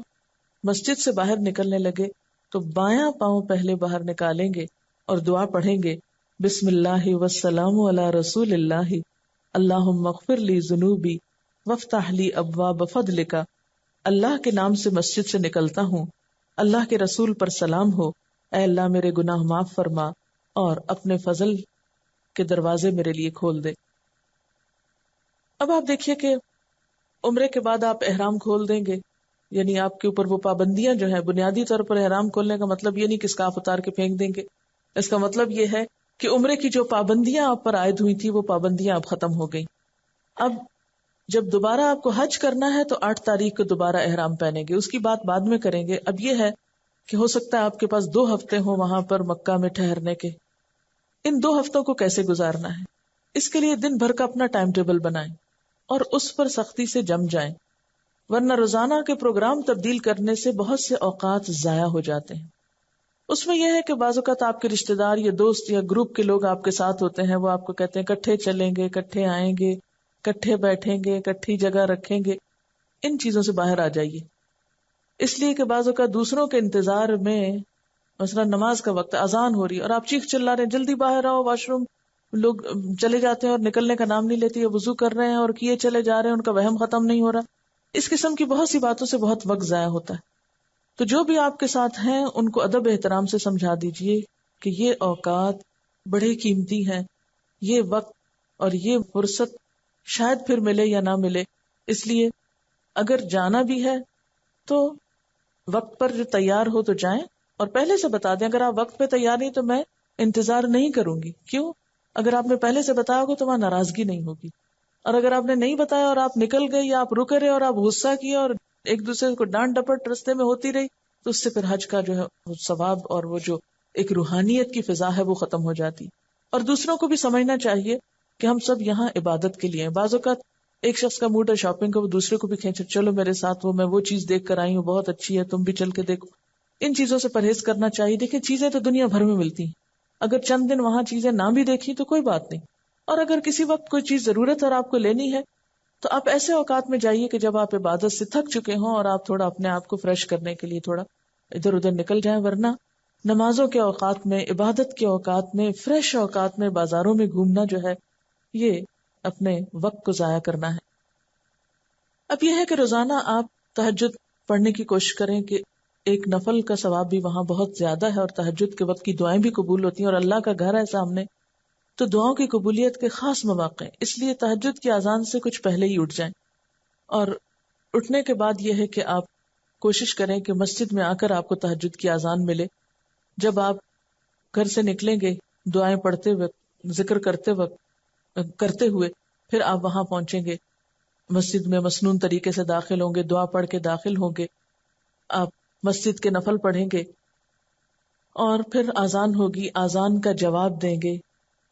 مسجد سے باہر نکلنے لگے تو بایاں پاؤں پہلے باہر نکالیں گے اور دعا پڑھیں گے، بسم اللہ والسلام علی رسول اللہ، اللہم اغفر لی ذنوبی وافتح لی ابواب فضلک۔ اللہ کے نام سے مسجد سے نکلتا ہوں، اللہ کے رسول پر سلام ہو، اے اللہ میرے گناہ معاف فرما اور اپنے فضل کے دروازے میرے لیے کھول دے۔ اب آپ دیکھیے کہ عمرے کے بعد آپ احرام کھول دیں گے، یعنی آپ کے اوپر وہ پابندیاں جو ہیں، بنیادی طور پر احرام کھولنے کا مطلب یہ نہیں کہ اسکارف اتار کے پھینک دیں گے، اس کا مطلب یہ ہے کہ عمرے کی جو پابندیاں آپ پر عائد ہوئی تھی وہ پابندیاں اب ختم ہو گئی۔ اب جب دوبارہ آپ کو حج کرنا ہے تو 8 تاریخ کو دوبارہ احرام پہنیں گے، اس کی بات بعد میں کریں گے. اب یہ ہے کہ ہو سکتا ہے آپ کے پاس 2 ہفتے ہوں وہاں پر مکہ میں ٹھہرنے کے. ان 2 ہفتوں کو کیسے گزارنا ہے، اس کے لیے دن بھر کا اپنا ٹائم ٹیبل بنائیں اور اس پر سختی سے جم جائیں، ورنہ روزانہ کے پروگرام تبدیل کرنے سے بہت سے اوقات ضائع ہو جاتے ہیں. اس میں یہ ہے کہ بعض اوقات آپ کے رشتے دار یا دوست یا گروپ کے لوگ آپ کے ساتھ ہوتے ہیں، وہ آپ کو کہتے ہیں کٹھے چلیں گے، کٹھے آئیں گے، کٹھے بیٹھیں گے، کٹھی جگہ رکھیں گے. ان چیزوں سے باہر آ جائیے، اس لیے کہ بعض اوقات دوسروں کے انتظار میں، مثلا نماز کا وقت، اذان ہو رہی ہے اور آپ چیخ چلا رہے ہیں جلدی باہر آؤ، واش روم، لوگ چلے جاتے ہیں اور نکلنے کا نام نہیں لیتے، یا وضو کر رہے ہیں اور کیے چلے جا رہے ہیں، ان کا وہم ختم نہیں ہو رہا. اس قسم کی بہت سی باتوں سے بہت وقت ضائع ہوتا ہے. تو جو بھی آپ کے ساتھ ہیں ان کو ادب احترام سے سمجھا دیجئے کہ یہ اوقات بڑے قیمتی ہیں، یہ وقت اور یہ فرصت شاید پھر ملے یا نہ ملے، اس لیے اگر جانا بھی ہے تو وقت پر جو تیار ہو تو جائیں، اور پہلے سے بتا دیں اگر آپ وقت پہ تیار نہیں تو میں انتظار نہیں کروں گی. کیوں؟ اگر آپ نے پہلے سے بتایا ہوگا تو وہاں ناراضگی نہیں ہوگی، اور اگر آپ نے نہیں بتایا اور آپ نکل گئے یا آپ رکے رہے اور آپ غصہ کیا اور ایک دوسرے کو ڈانٹ ڈپٹ رستے میں ہوتی رہی، تو اس سے پھر حج کا جو ہے ثواب اور وہ جو ایک روحانیت کی فضا ہے وہ ختم ہو جاتی. اور دوسروں کو بھی سمجھنا چاہیے کہ ہم سب یہاں عبادت کے لیے ہیں. بعض اوقات ایک شخص کا موڈ ہے شاپنگ کا، وہ دوسرے کو بھی کھینچے چلو میرے ساتھ، وہ میں وہ چیز دیکھ کر آئی ہوں بہت اچھی ہے، تم بھی چل کے دیکھو. ان چیزوں سے پرہیز کرنا چاہیے. دیکھیں چیزیں تو دنیا بھر میں ملتی ہیں، اگر چند دن وہاں چیزیں نہ بھی دیکھی تو کوئی بات نہیں. اور اگر کسی وقت کوئی چیز ضرورت اور آپ کو لینی ہے تو آپ ایسے اوقات میں جائیے کہ جب آپ عبادت سے تھک چکے ہوں اور آپ تھوڑا اپنے آپ کو فریش کرنے کے لیے تھوڑا ادھر ادھر نکل جائیں. ورنہ نمازوں کے اوقات میں، عبادت کے اوقات میں، فریش اوقات میں بازاروں میں گھومنا جو ہے یہ اپنے وقت کو ضائع کرنا ہے. اب یہ ہے کہ روزانہ آپ تہجد پڑھنے کی کوشش کریں کہ ایک نفل کا ثواب بھی وہاں بہت زیادہ ہے، اور تہجد کے وقت کی دعائیں بھی قبول ہوتی ہیں، اور اللہ کا گھر ہے سامنے تو دعاؤں کی قبولیت کے خاص مواقع ہیں. اس لیے تہجد کی اذان سے کچھ پہلے ہی اٹھ جائیں، اور اٹھنے کے بعد یہ ہے کہ آپ کوشش کریں کہ مسجد میں آ کر آپ کو تہجد کی اذان ملے. جب آپ گھر سے نکلیں گے دعائیں پڑھتے وقت، ذکر کرتے ہوئے پھر آپ وہاں پہنچیں گے، مسجد میں مسنون طریقے سے داخل ہوں گے، دعا پڑھ کے داخل ہوں گے، آپ مسجد کے نفل پڑھیں گے، اور پھر اذان ہوگی، اذان کا جواب دیں گے.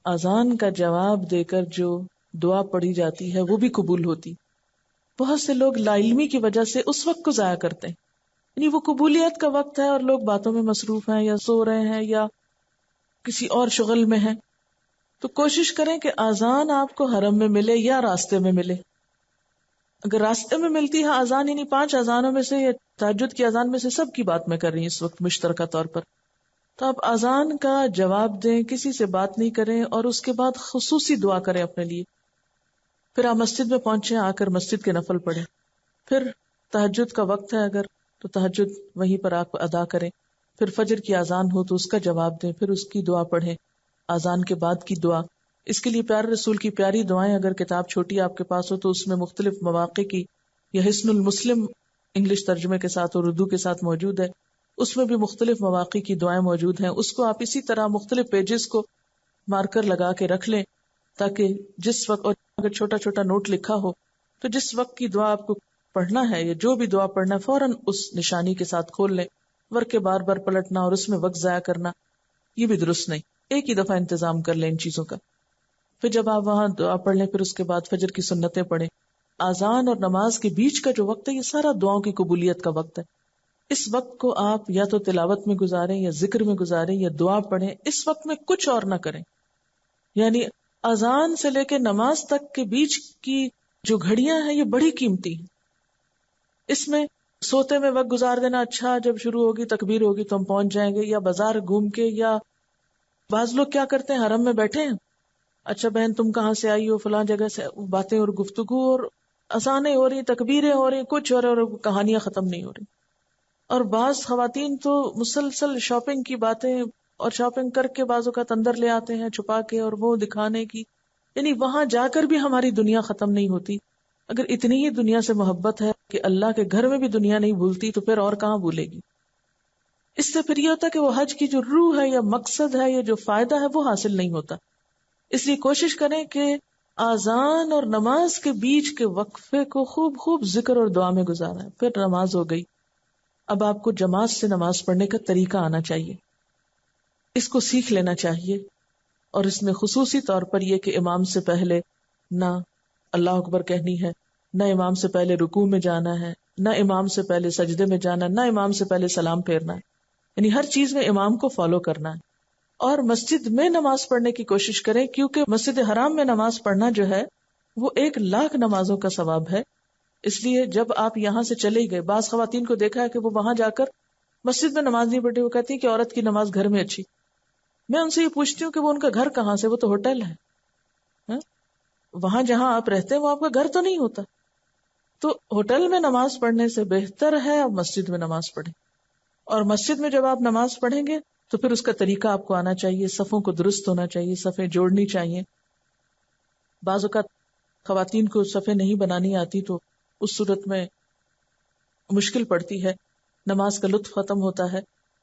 اذان کا جواب دے کر جو دعا پڑھی جاتی ہے وہ بھی قبول ہوتی. بہت سے لوگ لا علمی کی وجہ سے اس وقت کو ضائع کرتے ہیں، یعنی وہ قبولیت کا وقت ہے اور لوگ باتوں میں مصروف ہیں یا سو رہے ہیں یا کسی اور شغل میں ہیں. تو کوشش کریں کہ اذان آپ کو حرم میں ملے یا راستے میں ملے. اگر راستے میں ملتی ہے اذان، یعنی 5 اذانوں میں سے یا تہجد کی اذان میں سے سب کی بات میں کر رہی ہوں اس وقت مشترکہ طور پر، تو آپ اذان کا جواب دیں، کسی سے بات نہیں کریں، اور اس کے بعد خصوصی دعا کریں اپنے لیے. پھر آپ مسجد میں پہنچیں، آ کر مسجد کے نفل پڑھیں. پھر تہجد کا وقت ہے اگر تو تہجد وہیں پر آپ ادا کریں. پھر فجر کی اذان ہو تو اس کا جواب دیں، پھر اس کی دعا پڑھیں، اذان کے بعد کی دعا. اس کے لیے پیارے رسول کی پیاری دعائیں اگر کتاب چھوٹی آپ کے پاس ہو تو اس میں مختلف مواقع کی، یہ حسن المسلم انگلش ترجمے کے ساتھ اور اردو کے ساتھ موجود ہے، اس میں بھی مختلف مواقع کی دعائیں موجود ہیں. اس کو آپ اسی طرح مختلف پیجز کو مارکر لگا کے رکھ لیں تاکہ جس وقت، اور اگر چھوٹا چھوٹا نوٹ لکھا ہو تو جس وقت کی دعا آپ کو پڑھنا ہے یا جو بھی دعا پڑھنا ہے فوراً اس نشانی کے ساتھ کھول لیں. ورکے بار بار پلٹنا اور اس میں وقت ضائع کرنا یہ بھی درست نہیں. ایک ہی دفعہ انتظام کر لیں ان چیزوں کا. پھر جب آپ وہاں دعا پڑھ لیں پھر اس کے بعد فجر کی سنتیں پڑھیں. اذان اور نماز کے بیچ کا جو وقت ہے یہ سارا دعاؤں کی قبولیت کا وقت ہے. اس وقت کو آپ یا تو تلاوت میں گزاریں یا ذکر میں گزاریں یا دعا پڑھیں. اس وقت میں کچھ اور نہ کریں. یعنی اذان سے لے کے نماز تک کے بیچ کی جو گھڑیاں ہیں یہ بڑی قیمتی ہیں. اس میں سوتے میں وقت گزار دینا، اچھا جب شروع ہوگی تکبیر ہوگی تو ہم پہنچ جائیں گے، یا بازار گھوم کے، یا بعض لوگ کیا کرتے ہیں حرم میں بیٹھے ہیں، اچھا بہن تم کہاں سے آئی ہو، فلاں جگہ سے، باتیں اور گفتگو اور اذانیں ہو رہی، تکبیریں ہو رہی، کچھ ہو رہا اور کہانیاں ختم نہیں ہو رہی. اور بعض خواتین تو مسلسل شاپنگ کی باتیں، اور شاپنگ کر کے بعض اوقات اندر لے آتے ہیں چھپا کے اور وہ دکھانے کی، یعنی وہاں جا کر بھی ہماری دنیا ختم نہیں ہوتی. اگر اتنی ہی دنیا سے محبت ہے کہ اللہ کے گھر میں بھی دنیا نہیں بھولتی تو پھر اور کہاں بھولے گی. اس سے پھر یہ ہوتا کہ وہ حج کی جو روح ہے یا مقصد ہے یا جو فائدہ ہے وہ حاصل نہیں ہوتا. اس لیے کوشش کریں کہ آذان اور نماز کے بیچ کے وقفے کو خوب خوب ذکر اور دعا میں گزارا ہے، پھر نماز ہو گئی. اب آپ کو جماعت سے نماز پڑھنے کا طریقہ آنا چاہیے، اس کو سیکھ لینا چاہیے. اور اس میں خصوصی طور پر یہ کہ امام سے پہلے نہ اللہ اکبر کہنی ہے، نہ امام سے پہلے رکوع میں جانا ہے، نہ امام سے پہلے سجدے میں جانا، نہ امام سے پہلے سلام پھیرنا ہے. یعنی ہر چیز میں امام کو فالو کرنا ہے. اور مسجد میں نماز پڑھنے کی کوشش کریں، کیونکہ مسجد حرام میں نماز پڑھنا جو ہے وہ 1,00,000 نمازوں کا ثواب ہے. اس لیے جب آپ یہاں سے چلے گئے، بعض خواتین کو دیکھا ہے کہ وہ وہاں جا کر مسجد میں نماز نہیں پڑھی، وہ کہتی ہیں کہ عورت کی نماز گھر میں اچھی. میں ان سے یہ پوچھتی ہوں کہ وہ ان کا گھر کہاں سے؟ وہ تو ہوٹل ہے. وہاں جہاں آپ رہتے ہیں وہ آپ کا گھر تو نہیں ہوتا. تو ہوٹل میں نماز پڑھنے سے بہتر ہے آپ مسجد میں نماز پڑھیں. اور مسجد میں جب آپ نماز پڑھیں گے تو پھر اس کا طریقہ آپ کو آنا چاہیے، صفوں کو درست ہونا چاہیے، صفیں جوڑنی چاہیے. بعض اوقات خواتین کو صفیں نہیں بنانی آتی تو اس صورت میں مشکل پڑتی ہے، نماز کا لطف ختم ہوتا ہے.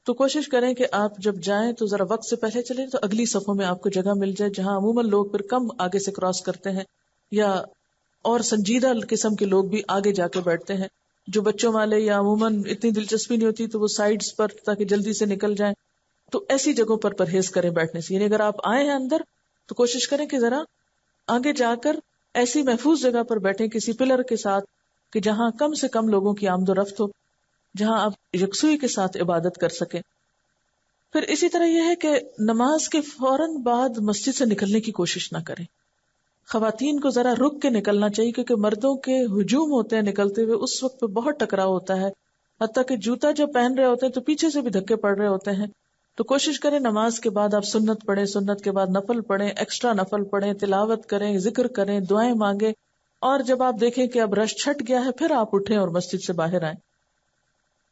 تو کوشش کریں کہ آپ جب جائیں تو ذرا وقت سے پہلے چلیں تو اگلی صفوں میں آپ کو جگہ مل جائے، جہاں عموماً لوگ پھر کم آگے سے کراس کرتے ہیں، یا اور سنجیدہ قسم کے لوگ بھی آگے جا کے بیٹھتے ہیں. جو بچوں والے یا عموماً اتنی دلچسپی نہیں ہوتی تو وہ سائیڈز پر تاکہ جلدی سے نکل جائیں. تو ایسی جگہوں پر پرہیز کریں بیٹھنے سے. یعنی اگر آپ آئے ہیں اندر تو کوشش کریں کہ ذرا آگے جا کر ایسی محفوظ جگہ پر بیٹھیں کسی پلر کے ساتھ کہ جہاں کم سے کم لوگوں کی آمد و رفت ہو، جہاں آپ یکسوئی کے ساتھ عبادت کر سکیں. پھر اسی طرح یہ ہے کہ نماز کے فوراً بعد مسجد سے نکلنے کی کوشش نہ کریں. خواتین کو ذرا رک کے نکلنا چاہیے، کیونکہ مردوں کے ہجوم ہوتے ہیں نکلتے ہوئے، اس وقت پہ بہت ٹکراؤ ہوتا ہے. حتیٰ کہ جوتا جب پہن رہے ہوتے ہیں تو پیچھے سے بھی دھکے پڑ رہے ہوتے ہیں. تو کوشش کریں نماز کے بعد آپ سنت پڑھیں، سنت کے بعد نفل پڑھیں، ایکسٹرا نفل پڑھیں، تلاوت کریں، ذکر کریں، دعائیں مانگیں. اور جب آپ دیکھیں کہ اب رش چھٹ گیا ہے پھر آپ اٹھیں اور مسجد سے باہر آئیں.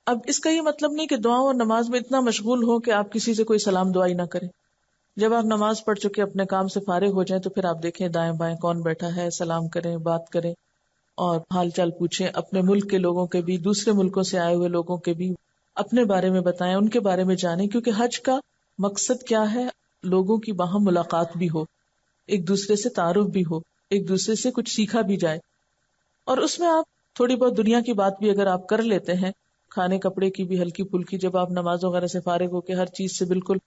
اب اس کا یہ مطلب نہیں کہ دعاؤں اور نماز میں اتنا مشغول ہو کہ آپ کسی سے کوئی سلام دعائی نہ کریں. جب آپ نماز پڑھ چکے اپنے کام سے فارغ ہو جائیں تو پھر آپ دیکھیں دائیں بائیں کون بیٹھا ہے، سلام کریں، بات کریں اور حال چال پوچھیں. اپنے ملک کے لوگوں کے بھی، دوسرے ملکوں سے آئے ہوئے لوگوں کے بھی اپنے بارے میں بتائیں، ان کے بارے میں جانیں. کیونکہ حج کا مقصد کیا ہے؟ لوگوں کی باہم ملاقات بھی ہو، ایک دوسرے سے تعارف بھی ہو، ایک دوسرے سے کچھ سیکھا بھی جائے. اور اس میں آپ تھوڑی بہت دنیا کی بات بھی اگر آپ کر لیتے ہیں، کھانے کپڑے کی بھی ہلکی پھلکی، جب آپ نماز وغیرہ سے فارغ ہو کے ہر چیز سے بالکل،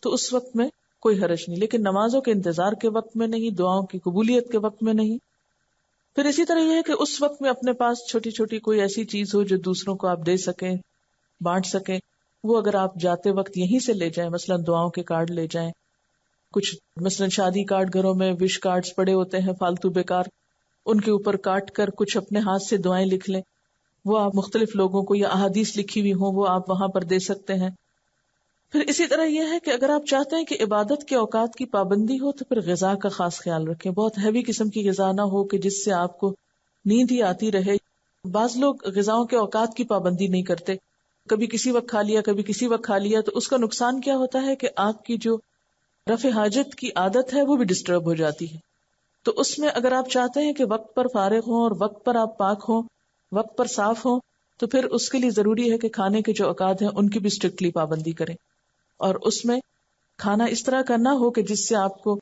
تو اس وقت میں کوئی حرج نہیں. لیکن نمازوں کے انتظار کے وقت میں نہیں، دعاؤں کی قبولیت کے وقت میں نہیں. پھر اسی طرح یہ ہے کہ اس وقت میں اپنے پاس چھوٹی چھوٹی کوئی ایسی چیز ہو جو دوسروں کو آپ دے سکیں، بانٹ سکیں، وہ اگر آپ جاتے وقت یہیں سے لے جائیں. مثلا دعاؤں کے کارڈ لے جائیں، کچھ مثلا شادی کارڈ گھروں میں وش کارڈز پڑے ہوتے ہیں فالتو بیکار، ان کے اوپر کاٹ کر کچھ اپنے ہاتھ سے دعائیں لکھ لیں، وہ آپ مختلف لوگوں کو، یا احادیث لکھی ہوئی ہوں وہ آپ وہاں پر دے سکتے ہیں. پھر اسی طرح یہ ہے کہ اگر آپ چاہتے ہیں کہ عبادت کے اوقات کی پابندی ہو تو پھر غذا کا خاص خیال رکھیں. بہت ہیوی قسم کی غذا نہ ہو کہ جس سے آپ کو نیند ہی آتی رہے. بعض لوگ غذاؤں کے اوقات کی پابندی نہیں کرتے، کبھی کسی وقت کھا لیا، کبھی کسی وقت کھا لیا، تو اس کا نقصان کیا ہوتا ہے کہ آپ کی جو رفع حاجت کی عادت ہے وہ بھی ڈسٹرب ہو جاتی ہے. تو اس میں اگر آپ چاہتے ہیں کہ وقت پر فارغ ہوں اور وقت پر آپ پاک ہوں، وقت پر صاف ہوں، تو پھر اس کے لیے ضروری ہے کہ کھانے کے جو اوقات ہیں ان کی بھی اسٹرکٹلی پابندی کریں. اور اس میں کھانا اس طرح کا نہ ہو کہ جس سے آپ کو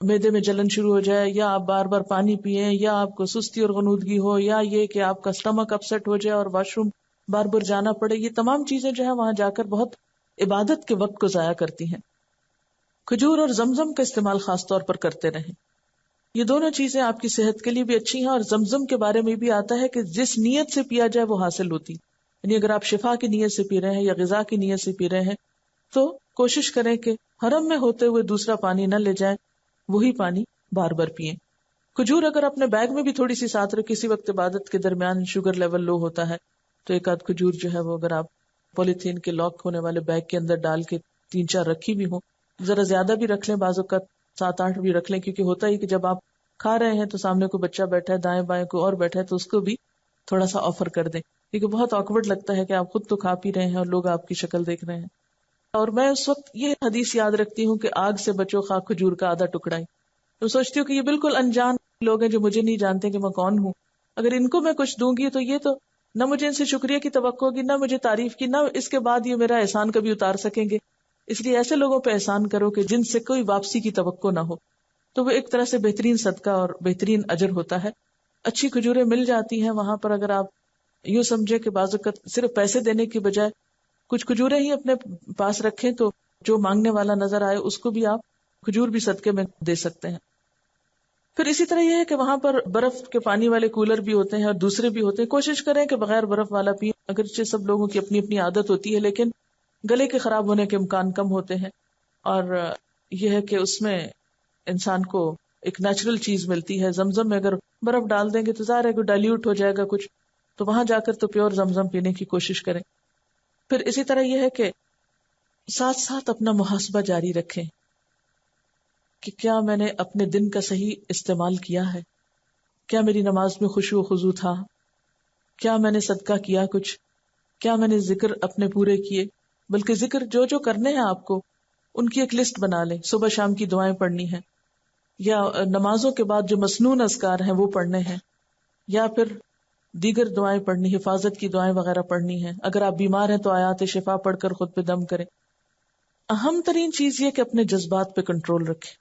معدے میں جلن شروع ہو جائے، یا آپ بار بار پانی پئیں، یا آپ کو سستی اور غنودگی ہو، یا یہ کہ آپ کا سٹمک اپسیٹ ہو جائے اور واش روم بار بار جانا پڑے. یہ تمام چیزیں جو ہے وہاں جا کر بہت عبادت کے وقت کو ضائع کرتی ہیں. کھجور اور زمزم کا استعمال خاص طور پر کرتے رہیں. یہ دونوں چیزیں آپ کی صحت کے لیے بھی اچھی ہیں، اور زمزم کے بارے میں بھی آتا ہے کہ جس نیت سے پیا جائے وہ حاصل ہوتی. یعنی اگر آپ شفا کی نیت سے پی رہے ہیں یا غذا کی نیت سے پی رہے ہیں تو کوشش کریں کہ حرم میں ہوتے ہوئے دوسرا پانی نہ لے جائیں، وہی پانی بار بار پئیں. کھجور اگر اپنے بیگ میں بھی تھوڑی سی ساتھ رکھ، کسی وقت عبادت کے درمیان شوگر لیول لو ہوتا ہے تو ایک آدھ کھجور جو ہے وہ اگر آپ پولیتھین کے لاک ہونے والے بیگ کے اندر ڈال کے 3-4 رکھی بھی ہوں، ذرا زیادہ بھی رکھ لیں، بعض اوقات 7-8 بھی رکھ لیں، کیونکہ ہوتا ہی کہ جب آپ کھا رہے ہیں تو سامنے کوئی بچہ بیٹھا ہے، دائیں بائیں کوئی اور بیٹھا ہے، تو اس کو بھی تھوڑا سا آفر کر دیں، کیونکہ بہت آکورڈ لگتا ہے کہ آپ خود تو کھا پی رہے ہیں اور لوگ آپ کی شکل دیکھ رہے ہیں. اور میں اس وقت یہ حدیث یاد رکھتی ہوں کہ آگ سے بچو خواہ کھجور کا آدھا ٹکڑا ہی. تو سوچتی ہوں کہ یہ بالکل انجان لوگ ہیں جو مجھے نہیں جانتے کہ میں کون ہوں. اگر ان کو میں کچھ دوں گی تو یہ تو نہ مجھے ان سے شکریہ کی توقع ہوگی، نہ مجھے تعریف کی، نہ اس کے بعد یہ میرا احسان کبھی اتار سکیں گے. اس لیے ایسے لوگوں پہ احسان کرو کہ جن سے کوئی واپسی کی توقع نہ ہو. تو وہ ایک طرح سے بہترین صدقہ اور بہترین اجر ہوتا ہے. اچھی کھجوریں مل جاتی ہیں وہاں پر. اگر آپ یوں سمجھے کہ بعض اوقات صرف پیسے دینے کی بجائے کچھ کھجوریں ہی اپنے پاس رکھیں تو جو مانگنے والا نظر آئے اس کو بھی آپ کھجور بھی صدقے میں دے سکتے ہیں. پھر اسی طرح یہ ہے کہ وہاں پر برف کے پانی والے کولر بھی ہوتے ہیں اور دوسرے بھی ہوتے ہیں. کوشش کریں کہ بغیر برف والا پئیں. اگرچہ سب لوگوں کی اپنی اپنی عادت ہوتی ہے لیکن گلے کے خراب ہونے کے امکان کم ہوتے ہیں. اور یہ ہے کہ اس میں انسان کو ایک نیچرل چیز ملتی ہے. زمزم میں اگر برف ڈال دیں گے تو ظاہر ہے کہ ڈائلیوٹ ہو جائے گا کچھ, تو وہاں جا کر تو پیور زمزم پینے کی کوشش کریں. پھر اسی طرح یہ ہے کہ ساتھ ساتھ اپنا محاسبہ جاری رکھیں کہ کیا میں نے اپنے دن کا صحیح استعمال کیا ہے, کیا میری نماز میں خشوع و خضوع تھا, کیا میں نے صدقہ کیا کچھ, کیا میں نے ذکر اپنے پورے کیے. بلکہ ذکر جو جو کرنے ہیں آپ کو ان کی ایک لسٹ بنا لیں. صبح شام کی دعائیں پڑھنی ہیں, یا نمازوں کے بعد جو مسنون اذکار ہیں وہ پڑھنے ہیں, یا پھر دیگر دعائیں پڑھنی, حفاظت کی دعائیں وغیرہ پڑھنی ہیں. اگر آپ بیمار ہیں تو آیات شفا پڑھ کر خود پہ دم کریں. اہم ترین چیز یہ کہ اپنے جذبات پہ کنٹرول رکھیں.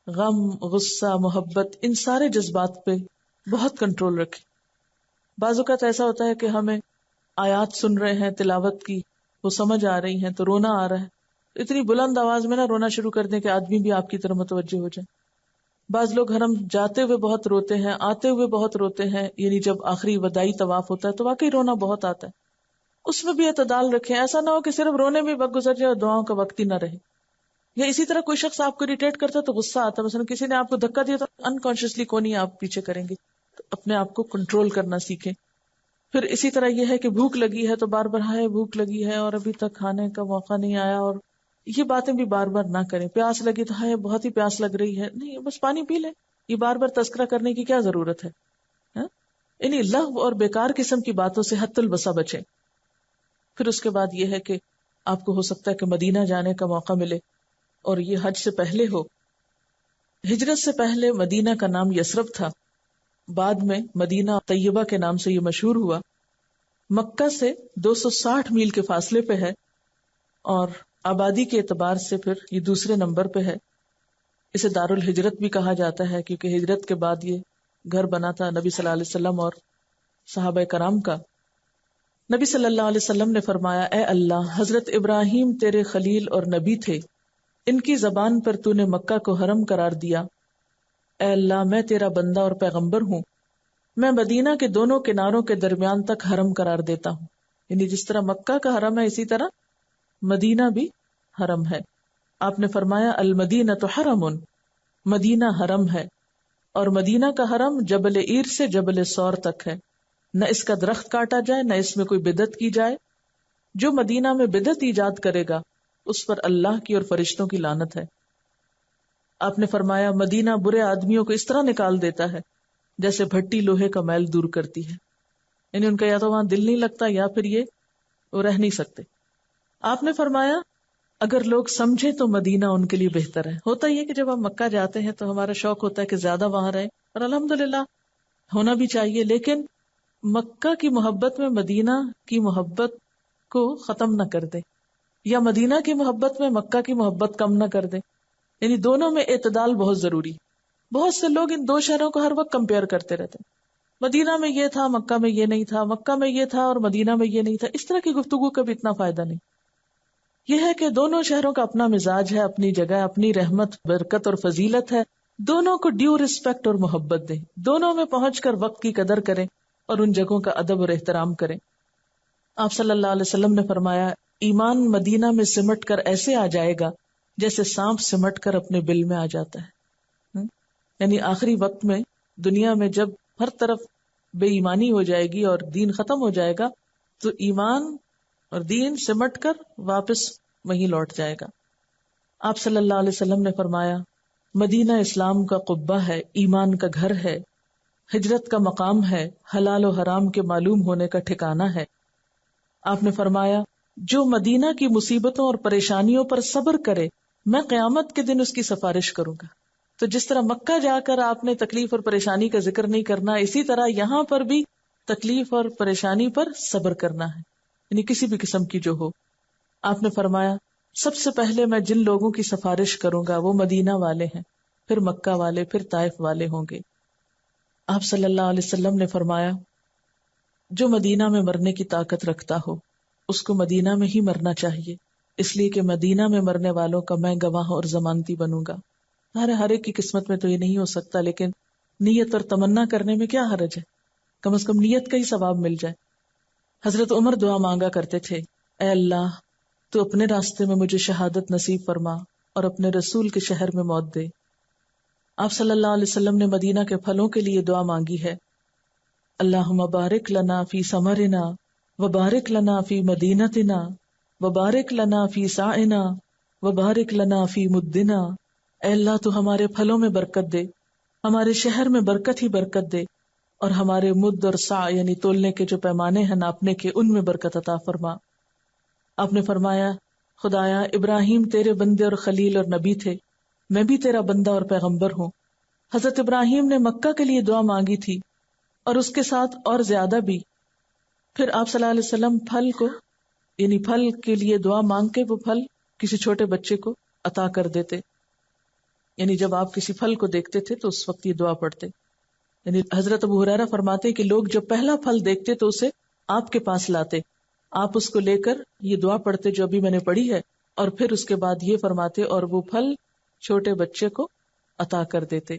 غم, غصہ, محبت, ان سارے جذبات پہ بہت کنٹرول رکھیں. بعض اوقات ایسا ہوتا ہے کہ ہمیں آیات سن رہے ہیں تلاوت کی, وہ سمجھ آ رہی ہیں تو رونا آ رہا ہے. اتنی بلند آواز میں نہ رونا شروع کر دیں کہ آدمی بھی آپ کی طرف متوجہ ہو جائے. بعض لوگ حرم جاتے ہوئے بہت روتے ہیں, آتے ہوئے بہت روتے ہیں, یعنی جب آخری وداعی طواف ہوتا ہے تو واقعی رونا بہت آتا ہے. اس میں بھی اعتدال رکھیں. ایسا نہ ہو کہ صرف رونے میں وقت گزر جائے اور دعاؤں کا وقت ہی نہ رہے. یا اسی طرح کوئی شخص آپ کو اریٹیٹ کرتا ہے تو غصہ آتا ہے, مثلا کسی نے آپ کو دھکا دیا تو انکانشیسلی کو نہیں آپ پیچھے کریں گے, تو اپنے آپ کو کنٹرول کرنا سیکھیں. پھر اسی طرح یہ ہے کہ بھوک لگی ہے تو بار بار ہائے بھوک لگی ہے اور ابھی تک کھانے کا موقع نہیں آیا, اور یہ باتیں بھی بار بار نہ کریں. پیاس لگی تو ہائے بہت ہی پیاس لگ رہی ہے, نہیں بس پانی پی لیں. یہ بار بار تذکرہ کرنے کی کیا ضرورت ہے؟ یعنی لغو اور بیکار قسم کی باتوں سے حد الوسع بچیں. پھر اس کے بعد یہ ہے کہ آپ کو ہو سکتا ہے کہ مدینہ جانے کا موقع ملے, اور یہ حج سے پہلے ہو. ہجرت سے پہلے مدینہ کا نام یثرب تھا, بعد میں مدینہ طیبہ کے نام سے یہ مشہور ہوا. مکہ سے 260 میل کے فاصلے پہ ہے, اور آبادی کے اعتبار سے پھر یہ دوسرے نمبر پہ ہے. اسے دار الہجرت بھی کہا جاتا ہے کیونکہ ہجرت کے بعد یہ گھر بنا تھا نبی صلی اللہ علیہ وسلم اور صحابہ کرام کا. نبی صلی اللہ علیہ وسلم نے فرمایا, اے اللہ, حضرت ابراہیم تیرے خلیل اور نبی تھے, ان کی زبان پر تو نے مکہ کو حرم قرار دیا. اے اللہ, میں تیرا بندہ اور پیغمبر ہوں, میں مدینہ کے دونوں کناروں کے درمیان تک حرم قرار دیتا ہوں. یعنی جس طرح مکہ کا حرم ہے اسی طرح مدینہ بھی حرم ہے. آپ نے فرمایا المدینہ تو حرم, مدینہ حرم ہے, اور مدینہ کا حرم جبل عیر سے جبل سور تک ہے. نہ اس کا درخت کاٹا جائے, نہ اس میں کوئی بدعت کی جائے. جو مدینہ میں بدعت ایجاد کرے گا اس پر اللہ کی اور فرشتوں کی لعنت ہے. آپ نے فرمایا مدینہ برے آدمیوں کو اس طرح نکال دیتا ہے جیسے بھٹی لوہے کا میل دور کرتی ہے. یعنی ان کا یا تو وہاں دل نہیں لگتا یا پھر یہ وہ رہ نہیں سکتے. آپ نے فرمایا اگر لوگ سمجھے تو مدینہ ان کے لیے بہتر ہے. ہوتا یہ کہ جب ہم مکہ جاتے ہیں تو ہمارا شوق ہوتا ہے کہ زیادہ وہاں رہیں, اور الحمدللہ ہونا بھی چاہیے, لیکن مکہ کی محبت میں مدینہ کی محبت کو ختم نہ کر دے, یا مدینہ کی محبت میں مکہ کی محبت کم نہ کر دے. یعنی دونوں میں اعتدال بہت ضروری. بہت سے لوگ ان دو شہروں کو ہر وقت کمپیئر کرتے رہتے, مدینہ میں یہ تھا مکہ میں یہ نہیں تھا, مکہ میں یہ تھا اور مدینہ میں یہ نہیں تھا. اس طرح کی گفتگو کا بھی اتنا فائدہ نہیں. یہ ہے کہ دونوں شہروں کا اپنا مزاج ہے, اپنی جگہ, اپنی رحمت, برکت اور فضیلت ہے. دونوں کو ڈیو رسپیکٹ اور محبت دیں, دونوں میں پہنچ کر وقت کی قدر کریں اور ان جگہوں کا ادب اور احترام کریں. آپ صلی اللہ علیہ وسلم نے فرمایا ایمان مدینہ میں سمٹ کر ایسے آ جائے گا جیسے سانپ سمٹ کر اپنے بل میں آ جاتا ہے. یعنی آخری وقت میں دنیا میں جب ہر طرف بے ایمانی ہو جائے گی اور دین ختم ہو جائے گا تو ایمان اور دین سمٹ کر واپس وہیں لوٹ جائے گا. آپ صلی اللہ علیہ وسلم نے فرمایا مدینہ اسلام کا قبہ ہے, ایمان کا گھر ہے, ہجرت کا مقام ہے, حلال و حرام کے معلوم ہونے کا ٹھکانہ ہے. آپ نے فرمایا جو مدینہ کی مصیبتوں اور پریشانیوں پر صبر کرے میں قیامت کے دن اس کی سفارش کروں گا. تو جس طرح مکہ جا کر آپ نے تکلیف اور پریشانی کا ذکر نہیں کرنا, اسی طرح یہاں پر بھی تکلیف اور پریشانی پر صبر کرنا ہے, یعنی کسی بھی قسم کی جو ہو. آپ نے فرمایا سب سے پہلے میں جن لوگوں کی سفارش کروں گا وہ مدینہ والے ہیں پھر مکہ والے، پھر طائف والے ہوں گے۔ آپ صلی اللہ علیہ وسلم نے فرمایا جو مدینہ میں مرنے کی طاقت رکھتا ہو اس کو مدینہ میں ہی مرنا چاہیے، اس لیے کہ مدینہ میں مرنے والوں کا میں گواہ اور ضمانتی بنوں گا۔ ہر ایک کی قسمت میں تو یہ نہیں ہو سکتا، لیکن نیت اور تمنا کرنے میں کیا حرج ہے، کم از کم نیت کا ہی ثواب مل جائے۔ حضرت عمر دعا مانگا کرتے تھے، اے اللہ تو اپنے راستے میں مجھے شہادت نصیب فرما اور اپنے رسول کے شہر میں موت دے۔ آپ صلی اللہ علیہ وسلم نے مدینہ کے پھلوں کے لیے دعا مانگی ہے، اللہم بارک لنا فی ثمرنا وبارک لنا فی مدینتنا وبارک لنا فی سعنا وبارک لنا فی مدنا۔ اے اللہ تو ہمارے پھلوں میں برکت دے، ہمارے شہر میں برکت ہی برکت دے، اور ہمارے مد اور سع یعنی تولنے کے جو پیمانے ہیں ناپنے کے، ان میں برکت عطا فرما۔ آپ نے فرمایا خدایا ابراہیم تیرے بندے اور خلیل اور نبی تھے، میں بھی تیرا بندہ اور پیغمبر ہوں۔ حضرت ابراہیم نے مکہ کے لیے دعا مانگی تھی اور اس کے ساتھ اور زیادہ بھی۔ پھر آپ صلی اللہ علیہ وسلم پھل کو یعنی پھل کے لیے دعا مانگ کے وہ پھل کسی چھوٹے بچے کو عطا کر دیتے، یعنی جب آپ کسی پھل کو دیکھتے تھے تو اس وقت یہ دعا پڑھتے۔ یعنی حضرت ابو ہریرہ فرماتے کہ لوگ جب پہلا پھل دیکھتے تو اسے آپ کے پاس لاتے، آپ اس کو لے کر یہ دعا پڑھتے جو ابھی میں نے پڑھی ہے، اور پھر اس کے بعد یہ فرماتے اور وہ پھل چھوٹے بچے کو عطا کر دیتے۔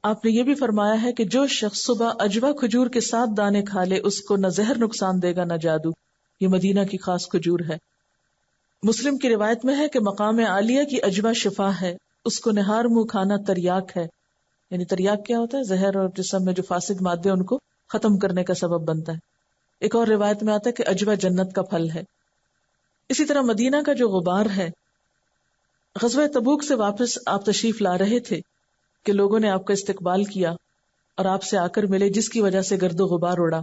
آپ نے یہ بھی فرمایا ہے کہ جو شخص صبح اجوا کھجور کے 7 دانے کھا لے اس کو نہ زہر نقصان دے گا نہ جادو، یہ مدینہ کی خاص کھجور ہے۔ مسلم کی روایت میں ہے کہ مقام عالیہ کی اجوا شفا ہے، اس کو نہار منہ کھانا تریاک ہے، یعنی تریاک کیا ہوتا ہے؟ زہر اور جسم میں جو فاسد مادے ان کو ختم کرنے کا سبب بنتا ہے۔ ایک اور روایت میں آتا ہے کہ اجوا جنت کا پھل ہے۔ اسی طرح مدینہ کا جو غبار ہے، غزوہ تبوک سے واپس آپ تشریف لا رہے تھے کہ لوگوں نے آپ کا استقبال کیا اور آپ سے آ کر ملے، جس کی وجہ سے گرد و غبار اڑا،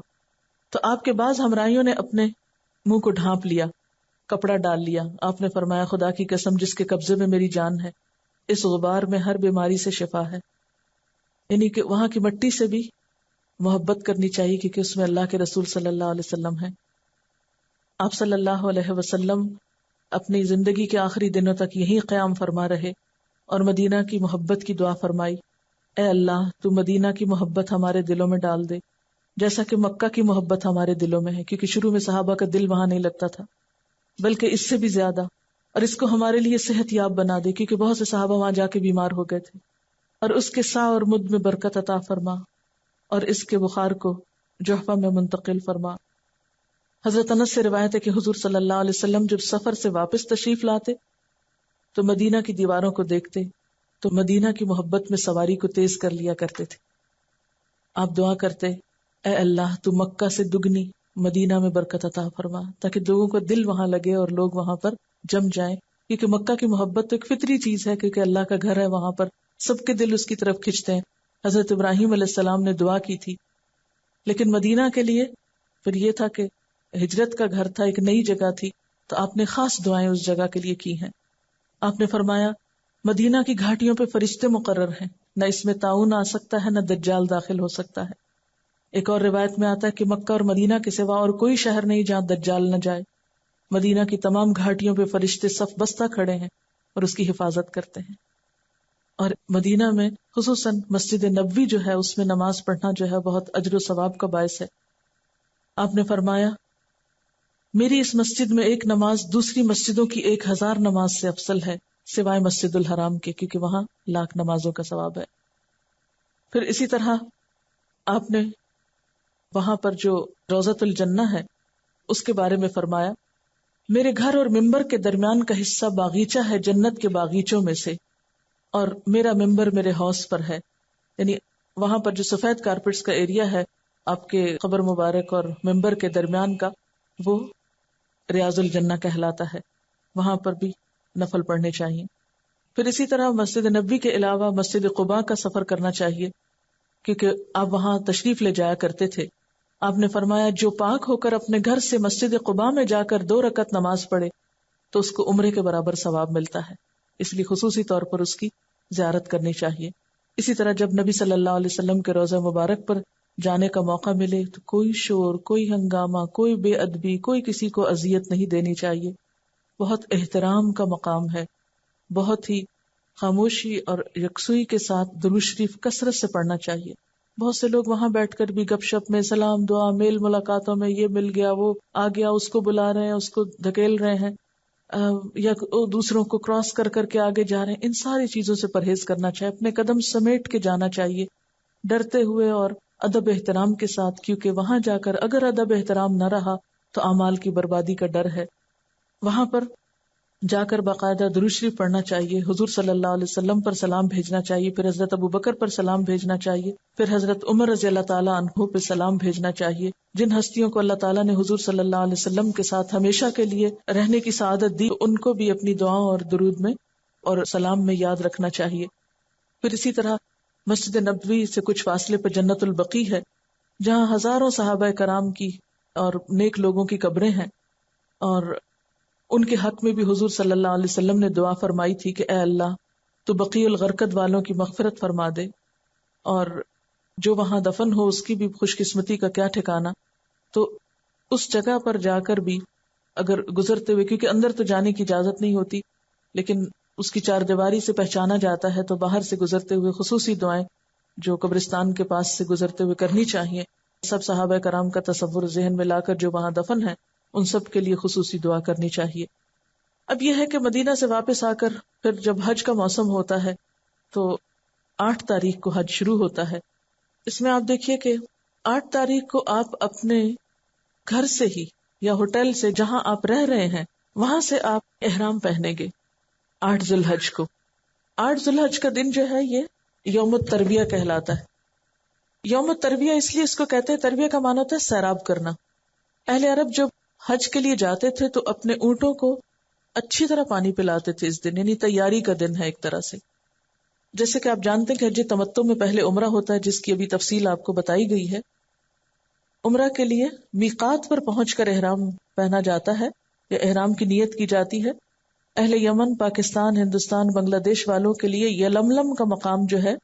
تو آپ کے بعض ہمراہیوں نے اپنے منہ کو ڈھانپ لیا، کپڑا ڈال لیا۔ آپ نے فرمایا خدا کی قسم جس کے قبضے میں میری جان ہے، اس غبار میں ہر بیماری سے شفا ہے۔ یعنی کہ وہاں کی مٹی سے بھی محبت کرنی چاہیے کیونکہ اس میں اللہ کے رسول صلی اللہ علیہ وسلم ہے۔ آپ صلی اللہ علیہ وسلم اپنی زندگی کے آخری دنوں تک یہی قیام فرما رہے اور مدینہ کی محبت کی دعا فرمائی، اے اللہ تو مدینہ کی محبت ہمارے دلوں میں ڈال دے جیسا کہ مکہ کی محبت ہمارے دلوں میں ہے، کیونکہ شروع میں صحابہ کا دل وہاں نہیں لگتا تھا بلکہ اس سے بھی زیادہ، اور اس کو ہمارے لیے صحت یاب بنا دے کیونکہ بہت سے صحابہ وہاں جا کے بیمار ہو گئے تھے، اور اس کے سا اور مد میں برکت عطا فرما اور اس کے بخار کو جحفہ میں منتقل فرما۔ حضرت انس سے روایت ہے کہ حضور صلی اللہ علیہ وسلم جب سفر سے واپس تشریف لاتے تو مدینہ کی دیواروں کو دیکھتے تو مدینہ کی محبت میں سواری کو تیز کر لیا کرتے تھے۔ آپ دعا کرتے، اے اللہ تو مکہ سے دگنی مدینہ میں برکت عطا فرما، تاکہ لوگوں کو دل وہاں لگے اور لوگ وہاں پر جم جائیں، کیونکہ مکہ کی محبت تو ایک فطری چیز ہے، کیونکہ اللہ کا گھر ہے، وہاں پر سب کے دل اس کی طرف کھنچتے ہیں۔ حضرت ابراہیم علیہ السلام نے دعا کی تھی، لیکن مدینہ کے لیے پھر یہ تھا کہ ہجرت کا گھر تھا، ایک نئی جگہ تھی، تو آپ نے خاص دعائیں اس جگہ کے لیے کی ہیں۔ آپ نے فرمایا مدینہ کی گھاٹیوں پہ فرشتے مقرر ہیں، نہ اس میں طاعون آ سکتا ہے نہ دجال داخل ہو سکتا ہے۔ ایک اور روایت میں آتا ہے کہ مکہ اور مدینہ کے سوا اور کوئی شہر نہیں جہاں دجال نہ جائے۔ مدینہ کی تمام گھاٹیوں پہ فرشتے صف بستہ کھڑے ہیں اور اس کی حفاظت کرتے ہیں۔ اور مدینہ میں خصوصاً مسجد نبوی جو ہے اس میں نماز پڑھنا جو ہے بہت اجر و ثواب کا باعث ہے۔ آپ نے فرمایا میری اس مسجد میں ایک نماز دوسری مسجدوں کی 1000 نماز سے افضل ہے سوائے مسجد الحرام کے، کیونکہ وہاں 1,00,000 نمازوں کا ثواب ہے۔ پھر اسی طرح آپ نے وہاں پر جو روضۃ الجنہ ہے اس کے بارے میں فرمایا میرے گھر اور ممبر کے درمیان کا حصہ باغیچہ ہے جنت کے باغیچوں میں سے، اور میرا ممبر میرے حوض پر ہے۔ یعنی وہاں پر جو سفید کارپٹس کا ایریا ہے آپ کے قبر مبارک اور ممبر کے درمیان کا، وہ ریاض الجنہ کہلاتا ہے، وہاں پر بھی نفل پڑھنے چاہیے۔ پھر اسی طرح مسجد نبوی کے علاوہ مسجد قباء کا سفر کرنا چاہیے، کیونکہ آپ وہاں تشریف لے جایا کرتے تھے۔ آپ نے فرمایا جو پاک ہو کر اپنے گھر سے مسجد قباء میں جا کر 2 رکعت نماز پڑھے تو اس کو عمرے کے برابر ثواب ملتا ہے، اس لیے خصوصی طور پر اس کی زیارت کرنی چاہیے۔ اسی طرح جب نبی صلی اللہ علیہ وسلم کے روضہ مبارک پر جانے کا موقع ملے تو کوئی شور، کوئی ہنگامہ، کوئی بے ادبی، کوئی کسی کو اذیت نہیں دینی چاہیے۔ بہت احترام کا مقام ہے، بہت ہی خاموشی اور یکسوئی کے ساتھ درود شریف کثرت سے پڑھنا چاہیے. بہت سے لوگ وہاں بیٹھ کر بھی گپ شپ میں، سلام دعا، میل ملاقاتوں میں یہ مل گیا، وہ آ گیا، اس کو بلا رہے ہیں، اس کو دھکیل رہے ہیں، یا دوسروں کو کراس کر کر کے آگے جا رہے ہیں. ان ساری چیزوں سے پرہیز کرنا چاہیے، اپنے قدم سمیٹ کے جانا چاہیے، ڈرتے ہوئے اور ادب احترام کے ساتھ، کیونکہ وہاں جا کر اگر ادب احترام نہ رہا تو اعمال کی بربادی کا ڈر ہے. وہاں پر جا کر باقاعدہ درود شریف پڑھنا چاہیے، حضور صلی اللہ علیہ وسلم پر سلام بھیجنا چاہیے، پھر حضرت ابو بکر پر سلام بھیجنا چاہیے، پھر حضرت عمر رضی اللہ تعالیٰ عنہ پہ سلام بھیجنا چاہیے. جن ہستیوں کو اللہ تعالیٰ نے حضور صلی اللہ علیہ وسلم کے ساتھ ہمیشہ کے لیے رہنے کی سعادت دی، ان کو بھی اپنی دعاؤں اور درود میں اور سلام میں یاد رکھنا چاہیے. پھر اسی طرح مسجد نبوی سے کچھ فاصلے پر جنت البقیع ہے، جہاں ہزاروں صحابہ کرام کی اور نیک لوگوں کی قبریں ہیں، اور ان کے حق میں بھی حضور صلی اللہ علیہ وسلم نے دعا فرمائی تھی کہ اے اللہ تو بقیع الغرقد والوں کی مغفرت فرما دے، اور جو وہاں دفن ہو اس کی بھی خوش قسمتی کا کیا ٹھکانہ. تو اس جگہ پر جا کر بھی اگر گزرتے ہوئے، کیونکہ اندر تو جانے کی اجازت نہیں ہوتی لیکن اس کی چار دیواری سے پہچانا جاتا ہے، تو باہر سے گزرتے ہوئے خصوصی دعائیں جو قبرستان کے پاس سے گزرتے ہوئے کرنی چاہیے. سب صحابہ کرام کا تصور ذہن میں لا کر جو وہاں دفن ہے ان سب کے لیے خصوصی دعا کرنی چاہیے. اب یہ ہے کہ مدینہ سے واپس آ کر پھر جب حج کا موسم ہوتا ہے تو 8 تاریخ کو حج شروع ہوتا ہے. اس میں آپ دیکھیے کہ 8 تاریخ کو آپ اپنے گھر سے ہی یا ہوٹل سے جہاں آپ رہ رہے ہیں وہاں سے آپ احرام پہنیں گے 8 ذی الحج کو. 8 ذی الحج کا دن جو ہے یہ یوم الترویہ کہلاتا ہے. یوم الترویہ اس لیے اس کو کہتے ہیں، ترویہ کا معنی ہوتا ہے سیراب کرنا. اہل عرب جب حج کے لیے جاتے تھے تو اپنے اونٹوں کو اچھی طرح پانی پلاتے تھے اس دن، یعنی تیاری کا دن ہے ایک طرح سے. جیسے کہ آپ جانتے ہیں کہ حج تمتع میں پہلے عمرہ ہوتا ہے، جس کی ابھی تفصیل آپ کو بتائی گئی ہے. عمرہ کے لیے میقات پر پہنچ کر احرام پہنا جاتا ہے یا احرام کی نیت کی جاتی ہے. اہل یمن، پاکستان، ہندوستان، بنگلہ دیش والوں کے لیے یلملم کا مقام جو ہے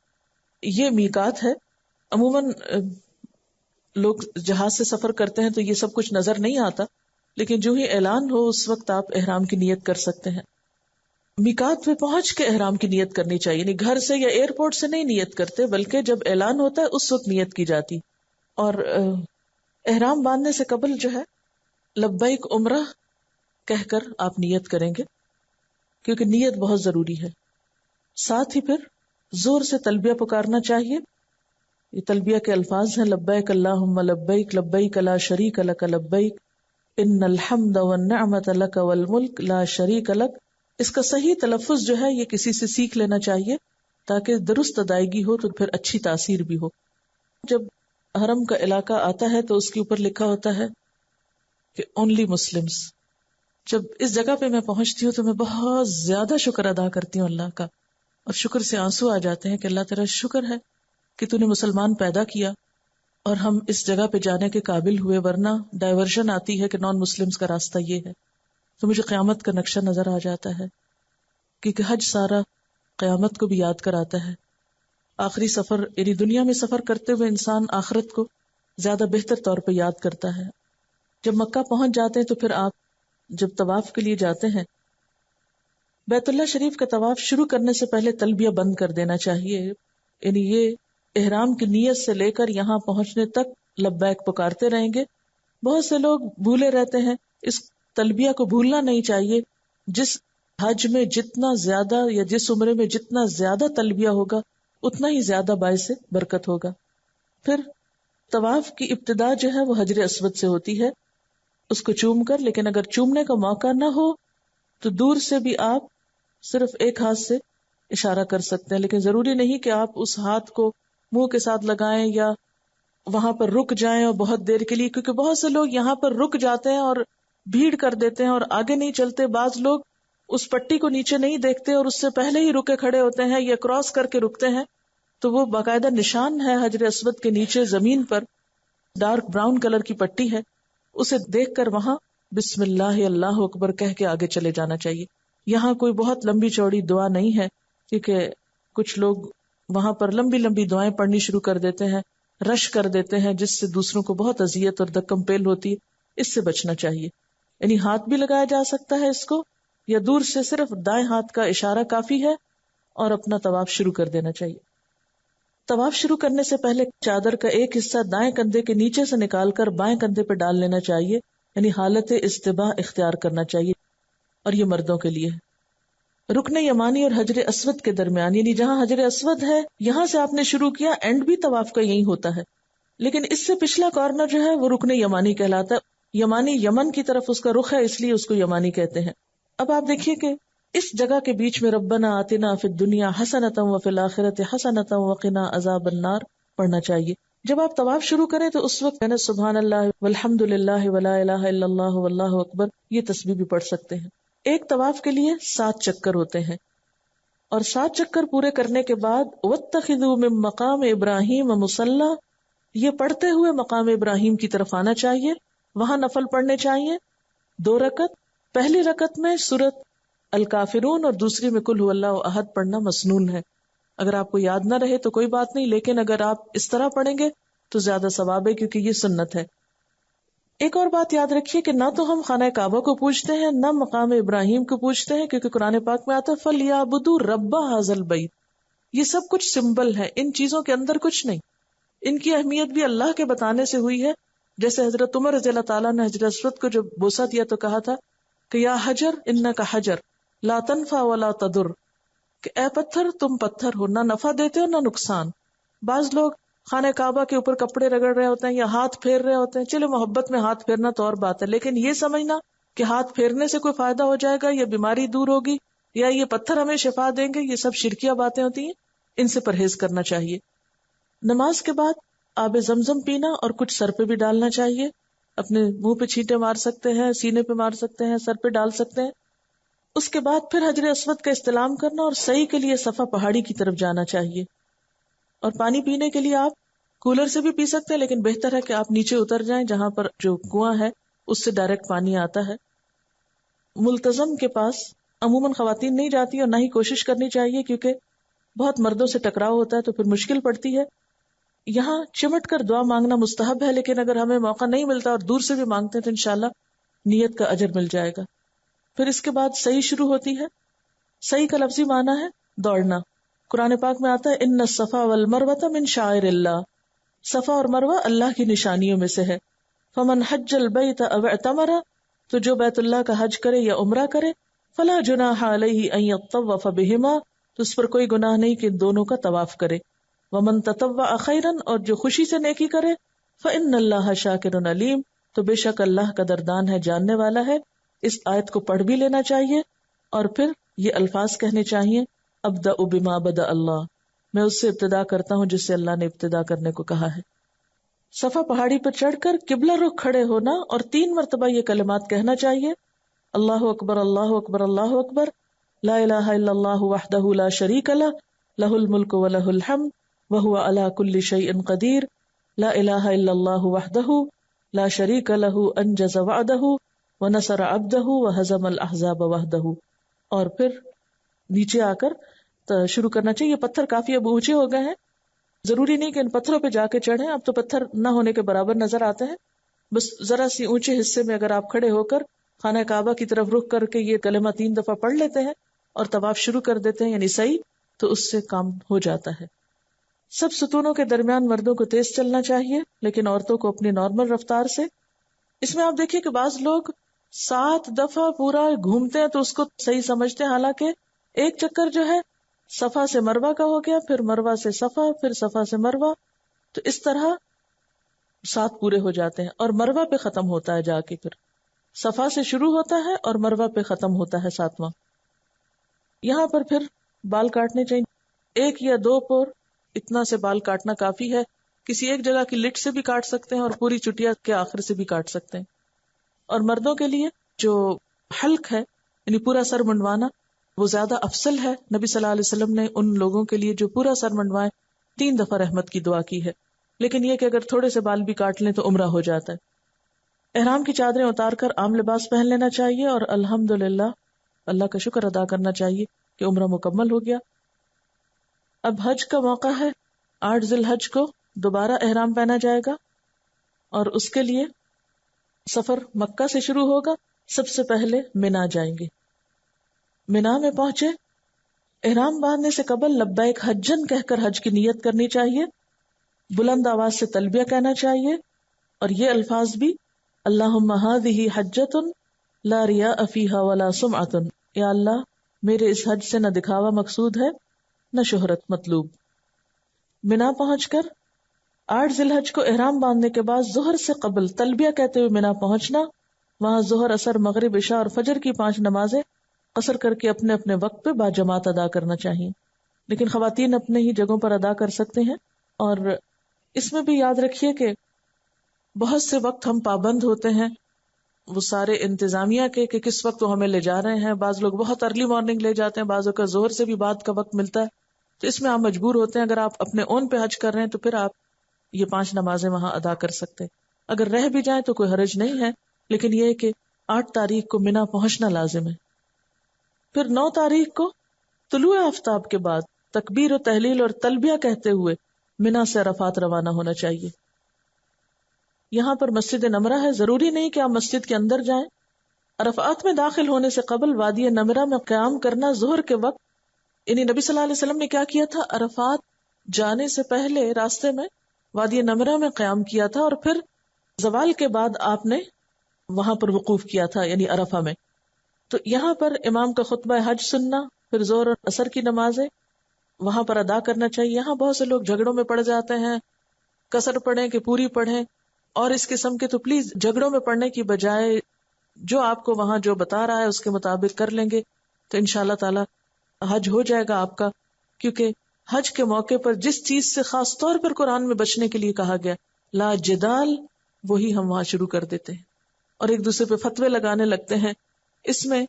یہ میقات ہے. عموماً لوگ جہاز سے سفر کرتے ہیں تو یہ سب کچھ نظر نہیں آتا، لیکن جو ہی اعلان ہو اس وقت آپ احرام کی نیت کر سکتے ہیں. میقات پہ پہنچ کے احرام کی نیت کرنی چاہیے، یعنی گھر سے یا ایئرپورٹ سے نہیں نیت کرتے، بلکہ جب اعلان ہوتا ہے اس وقت نیت کی جاتی. اور احرام باندھنے سے قبل جو ہے لبیک عمرہ کہہ کر آپ نیت کریں گے، کیونکہ نیت بہت ضروری ہے. ساتھ ہی پھر زور سے تلبیہ پکارنا چاہیے. یہ تلبیہ کے الفاظ ہیں لبیک اللہم لبیک لبیک لا شریک لک لبیک ان الحمد والنعمت لک والملک لا شریک لک. اس کا صحیح تلفظ جو ہے یہ کسی سے سیکھ لینا چاہیے تاکہ درست ادائیگی ہو تو پھر اچھی تاثیر بھی ہو. جب حرم کا علاقہ آتا ہے تو اس کے اوپر لکھا ہوتا ہے کہ اونلی مسلمز. جب اس جگہ پہ میں پہنچتی ہوں تو میں بہت زیادہ شکر ادا کرتی ہوں اللہ کا، اور شکر سے آنسو آ جاتے ہیں کہ اللہ تیرا شکر ہے کہ تو نے مسلمان پیدا کیا اور ہم اس جگہ پہ جانے کے قابل ہوئے، ورنہ ڈائیورژن آتی ہے کہ نان مسلمز کا راستہ یہ ہے. تو مجھے قیامت کا نقشہ نظر آ جاتا ہے، کیونکہ حج سارا قیامت کو بھی یاد کراتا ہے. آخری سفر، یعنی دنیا میں سفر کرتے ہوئے انسان آخرت کو زیادہ بہتر طور پہ یاد کرتا ہے. جب مکہ پہنچ جاتے ہیں تو پھر آپ جب طواف کے لیے جاتے ہیں، بیت اللہ شریف کا طواف شروع کرنے سے پہلے تلبیہ بند کر دینا چاہیے. یعنی یہ احرام کی نیت سے لے کر یہاں پہنچنے تک لبیک پکارتے رہیں گے. بہت سے لوگ بھولے رہتے ہیں، اس تلبیہ کو بھولنا نہیں چاہیے. جس حج میں جتنا زیادہ یا جس عمرے میں جتنا زیادہ تلبیہ ہوگا اتنا ہی زیادہ باعث برکت ہوگا. پھر طواف کی ابتدا جو ہے وہ حجر اسود سے ہوتی ہے، اس کو چوم کر. لیکن اگر چومنے کا موقع نہ ہو تو دور سے بھی آپ صرف ایک ہاتھ سے اشارہ کر سکتے ہیں، لیکن ضروری نہیں کہ آپ اس ہاتھ کو منہ کے ساتھ لگائیں یا وہاں پر رک جائیں اور بہت دیر کے لیے، کیونکہ بہت سے لوگ یہاں پر رک جاتے ہیں اور بھیڑ کر دیتے ہیں اور آگے نہیں چلتے. بعض لوگ اس پٹی کو نیچے نہیں دیکھتے اور اس سے پہلے ہی رکے کھڑے ہوتے ہیں یا کراس کر کے رکتے ہیں. تو وہ باقاعدہ نشان ہے حجر اسود کے نیچے زمین پر، ڈارک براؤن کلر کی پٹی ہے، اسے دیکھ کر وہاں بسم اللہ اللہ اکبر کہہ کے آگے چلے جانا چاہیے. یہاں کوئی بہت لمبی چوڑی دعا نہیں ہے، کیونکہ کچھ لوگ وہاں پر لمبی لمبی دعائیں پڑھنی شروع کر دیتے ہیں، رش کر دیتے ہیں، جس سے دوسروں کو بہت اذیت اور دکم پیل ہوتی ہے. اس سے بچنا چاہیے. یعنی ہاتھ بھی لگایا جا سکتا ہے اس کو، یا دور سے صرف دائیں ہاتھ کا اشارہ کافی ہے اور اپنا طواف شروع کر دینا چاہیے. طواف شروع کرنے سے پہلے چادر کا ایک حصہ دائیں کندھے کے نیچے سے نکال کر بائیں کندھے پہ ڈال لینا چاہیے، یعنی حالت استباح اختیار کرنا چاہیے، اور یہ مردوں کے لیے. رکن یمانی اور حجر اسود کے درمیان، یعنی جہاں حجر اسود ہے یہاں سے آپ نے شروع کیا، اینڈ بھی طواف کا یہی ہوتا ہے، لیکن اس سے پچھلا کارنر جو ہے وہ رکن یمانی کہلاتا ہے. یمانی یمن کی طرف اس کا رخ ہے، اس لیے اس کو یمانی کہتے ہیں. اب آپ دیکھیے کہ اس جگہ کے بیچ میں ربنا آتنا فی الدنیا حسنۃ وفی الآخرۃ حسنۃ وقنا عذاب النار پڑھنا چاہیے. جب آپ طواف شروع کریں تو اس وقت سبحان اللہ والحمد للہ ولا الہ الا اللہ واللہ اکبر یہ تسبیح بھی پڑھ سکتے ہیں. ایک طواف کے لیے 7 چکر ہوتے ہیں، اور 7 چکر پورے کرنے کے بعد واتخذوا من مقام ابراہیم مصلی، یہ پڑھتے ہوئے مقام ابراہیم کی طرف آنا چاہیے، وہاں نفل پڑھنے چاہیے 2 رکعت. پہلی رکعت میں سورۃ الکافرون اور دوسری میں قل هو اللہ احد پڑھنا مسنون ہے. اگر آپ کو یاد نہ رہے تو کوئی بات نہیں، لیکن اگر آپ اس طرح پڑھیں گے تو زیادہ ثواب ہے، کیونکہ یہ سنت ہے. ایک اور بات یاد رکھیے کہ نہ تو ہم خانہ کعبہ کو پوجتے ہیں نہ مقام ابراہیم کو پوجتے ہیں، کیونکہ قرآن پاک میں آتا ہے فَلْيَعْبُدُوا رَبَّ هَذَا الْبَيْتِ. یہ سب کچھ سمبل ہے، ان چیزوں کے اندر کچھ نہیں. ان کی اہمیت بھی اللہ کے بتانے سے ہوئی ہے. جیسے حضرت عمر رضی اللہ تعالیٰ نے حجر اسود کو جب بوسہ دیا تو کہا تھا کہ یا حجر انک حجر لا تنفع ولا تضر، کہ اے پتھر تم پتھر ہو، نہ نفع دیتے ہو نہ نقصان. بعض لوگ خانہ کعبہ کے اوپر کپڑے رگڑ رہے ہوتے ہیں یا ہاتھ پھیر رہے ہوتے ہیں، چلے محبت میں ہاتھ پھیرنا تو اور بات ہے، لیکن یہ سمجھنا کہ ہاتھ پھیرنے سے کوئی فائدہ ہو جائے گا یا بیماری دور ہوگی یا یہ پتھر ہمیں شفا دیں گے، یہ سب شرکیہ باتیں ہوتی ہیں، ان سے پرہیز کرنا چاہیے. نماز کے بعد آب زمزم پینا اور کچھ سر پہ بھی ڈالنا چاہیے. اپنے منہ پہ چھینٹے مار سکتے ہیں، سینے پہ مار سکتے ہیں، سر پہ ڈال سکتے ہیں. اس کے بعد پھر حجر اسود کا استلام کرنا اور سعی کے لیے صفا پہاڑی کی طرف جانا چاہیے. اور پانی پینے کے لیے آپ کولر سے بھی پی سکتے ہیں، لیکن بہتر ہے کہ آپ نیچے اتر جائیں جہاں پر جو کنواں ہے اس سے ڈائریکٹ پانی آتا ہے. ملتزم کے پاس عموماً خواتین نہیں جاتی اور نہ ہی کوشش کرنی چاہیے، کیونکہ بہت مردوں سے ٹکراؤ ہوتا ہے تو پھر مشکل پڑتی ہے. یہاں چمٹ کر دعا مانگنا مستحب ہے، لیکن اگر ہمیں موقع نہیں ملتا اور دور سے بھی مانگتے ہیں تو انشاءاللہ نیت کا اجر مل جائے گا. پھر اس کے بعد صحیح شروع ہوتی ہے. صحیح کا لفظی معنی ہے دوڑنا. قرآن پاک میں آتا ہے ان الصفا والمروہ من شعائر اللہ، صفا اور مروہ اللہ کی نشانیوں میں سے ہے. فمن حج البیت او اعتمر، تو جو بیت اللہ کا حج کرے یا عمرہ کرے، فلا جناح علیہ ان یطوف بہما، تو اس پر کوئی گناہ نہیں کہ دونوں کا طواف کرے. ومن تطوع خیرا، اور جو خوشی سے نیکی کرے، فإن اللہ شاکر علیم، تو بے شک اللہ قدردان ہے، جاننے والا ہے. اس آیت کو پڑھ بھی لینا چاہیے اور پھر یہ الفاظ کہنے چاہیے ابدأ بما بدأ اللہ، میں اس سے ابتدا کرتا ہوں جس سے اللہ نے ابتدا کرنے کو کہا ہے. صفا پہاڑی پر چڑھ کر قبلہ رخ کھڑے ہونا اور 3 مرتبہ یہ کلمات کہنا چاہیے اللہ اکبر اللہ اکبر اللہ اکبر، لا الہ الا اللہ وحدہ لا شریک لہ، لہ الملک ولہ الحمد وہو علی کل شیء قدیر، لا الہ الا اللہ وحدہ لا شریک لہ انجز وعدہ ونصر عبدہ وہزم الاحزاب وحدہ. اور پھر نیچے آ کر شروع کرنا چاہیے. یہ پتھر کافی اب اونچے ہو گئے ہیں، ضروری نہیں کہ ان پتھروں پہ جا کے چڑھیں، اب تو پتھر نہ ہونے کے برابر نظر آتے ہیں. بس ذرا سی اونچے حصے میں اگر آپ کھڑے ہو کر خانہ کعبہ کی طرف رخ کر کے یہ کلمہ 3 دفعہ پڑھ لیتے ہیں اور طواف شروع کر دیتے ہیں، یعنی صحیح، تو اس سے کام ہو جاتا ہے. سب ستونوں کے درمیان مردوں کو تیز چلنا چاہیے، لیکن عورتوں کو اپنی نارمل رفتار سے. اس میں آپ دیکھیے کہ بعض لوگ 7 دفعہ پورا گھومتے ہیں تو اس کو صحیح سمجھتے ہیں، حالانکہ ایک چکر جو ہے صفا سے مروہ کا ہو گیا، پھر مروہ سے صفا، پھر صفا سے مروہ، تو اس طرح 7 پورے ہو جاتے ہیں. اور مروہ پہ ختم ہوتا ہے، جا کے پھر صفا سے شروع ہوتا ہے اور مروہ پہ ختم ہوتا ہے 7واں. یہاں پر پھر بال کاٹنے چاہیے، 1 یا 2 پور اتنا سے بال کاٹنا کافی ہے. کسی ایک جگہ کی لٹ سے بھی کاٹ سکتے ہیں اور پوری چٹیا کے آخر سے بھی کاٹ سکتے ہیں. اور مردوں کے لیے جو حلق ہے یعنی پورا سر منڈوانا وہ زیادہ افضل ہے. نبی صلی اللہ علیہ وسلم نے ان لوگوں کے لیے جو پورا سر منڈوائے 3 دفعہ رحمت کی دعا کی ہے، لیکن یہ کہ اگر تھوڑے سے بال بھی کاٹ لیں تو عمرہ ہو جاتا ہے. احرام کی چادریں اتار کر عام لباس پہن لینا چاہیے اور الحمدللہ اللہ کا شکر ادا کرنا چاہیے کہ عمرہ مکمل ہو گیا. اب حج کا موقع ہے، 8 ذی الحج کو دوبارہ احرام پہنا جائے گا اور اس کے لیے سفر مکہ سے شروع ہوگا. سب سے پہلے منا جائیں گے. منا میں پہنچے احرام باندھنے سے قبل لبیک حجن کہہ کر حج کی نیت کرنی چاہیے، بلند آواز سے تلبیہ کہنا چاہیے، اور یہ الفاظ بھی اللہم ہذہ حجۃ لا ریاء فیہا ولا سمعۃ، یا اللہ میرے اس حج سے نہ دکھاوا مقصود ہے نہ شہرت مطلوب۔ منا پہنچ کر 8 ذی الحج کو احرام باندھنے کے بعد ظہر سے قبل تلبیہ کہتے ہوئے منا پہنچنا، وہاں ظہر، عصر، مغرب، عشاء اور فجر کی 5 نمازیں قصر کر کے اپنے اپنے وقت پہ باجماعت ادا کرنا چاہیے، لیکن خواتین اپنے ہی جگہوں پر ادا کر سکتے ہیں۔ اور اس میں بھی یاد رکھیے کہ بہت سے وقت ہم پابند ہوتے ہیں وہ سارے انتظامیہ کے کہ کس وقت وہ ہمیں لے جا رہے ہیں، بعض لوگ بہت ارلی مارننگ لے جاتے ہیں، بعضوں کا ظہر سے بھی بعد کا وقت ملتا ہے، تو اس میں آپ مجبور ہوتے ہیں، اگر آپ اپنے اون پہ حج کر رہے ہیں تو پھر آپ یہ 5 نمازیں وہاں ادا کر سکتے، اگر رہ بھی جائیں تو کوئی حرج نہیں ہے، لیکن یہ ہے کہ 8 تاریخ کو منا پہنچنا لازم ہے۔ پھر 9 تاریخ کو طلوع آفتاب کے بعد تکبیر و تحلیل اور تلبیہ کہتے ہوئے منا سے عرفات روانہ ہونا چاہیے۔ یہاں پر مسجد نمرہ ہے، ضروری نہیں کہ آپ مسجد کے اندر جائیں۔ عرفات میں داخل ہونے سے قبل وادی نمرہ میں قیام کرنا ظہر کے وقت، یعنی نبی صلی اللہ علیہ وسلم نے کیا کیا تھا، عرفات جانے سے پہلے راستے میں وادی نمرہ میں قیام کیا تھا، اور پھر زوال کے بعد آپ نے وہاں پر وقوف کیا تھا، یعنی عرفہ میں۔ تو یہاں پر امام کا خطبہ حج سننا، پھر ظہر اور عصر کی نمازیں وہاں پر ادا کرنا چاہیے۔ یہاں بہت سے لوگ جھگڑوں میں پڑ جاتے ہیں، قصر پڑھیں کہ پوری پڑھیں، اور اس قسم کے، تو پلیز جھگڑوں میں پڑھنے کی بجائے جو آپ کو وہاں جو بتا رہا ہے اس کے مطابق کر لیں گے تو انشاءاللہ تعالی حج ہو جائے گا آپ کا، کیونکہ حج کے موقع پر جس چیز سے خاص طور پر قرآن میں بچنے کے لیے کہا گیا لا جدال، وہی ہم وہاں شروع کر دیتے ہیں اور ایک دوسرے پہ فتوے لگانے لگتے ہیں۔ اس میں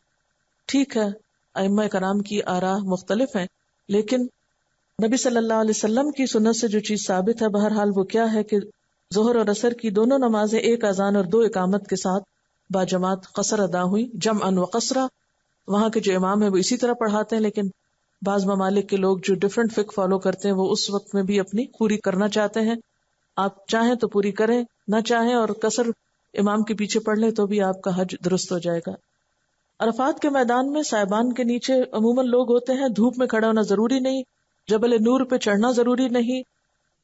ٹھیک ہے ائمہ کرام کی آراء مختلف ہیں، لیکن نبی صلی اللہ علیہ وسلم کی سنت سے جو چیز ثابت ہے بہرحال وہ کیا ہے کہ ظہر اور عصر کی دونوں نمازیں 1 اذان اور 2 اقامت کے ساتھ باجماعت قصر ادا ہوئی، جمعا و قصرا۔ وہاں کے جو امام ہیں وہ اسی طرح پڑھاتے ہیں، لیکن بعض ممالک کے لوگ جو ڈیفرنٹ فقہ فالو کرتے ہیں وہ اس وقت میں بھی اپنی پوری کرنا چاہتے ہیں۔ آپ چاہیں تو پوری کریں، نہ چاہیں اور قصر امام کے پیچھے پڑھ لیں تو بھی آپ کا حج درست ہو جائے گا۔ عرفات کے میدان میں سائبان کے نیچے عموماً لوگ ہوتے ہیں، دھوپ میں کھڑا ہونا ضروری نہیں، جبل نور پہ چڑھنا ضروری نہیں،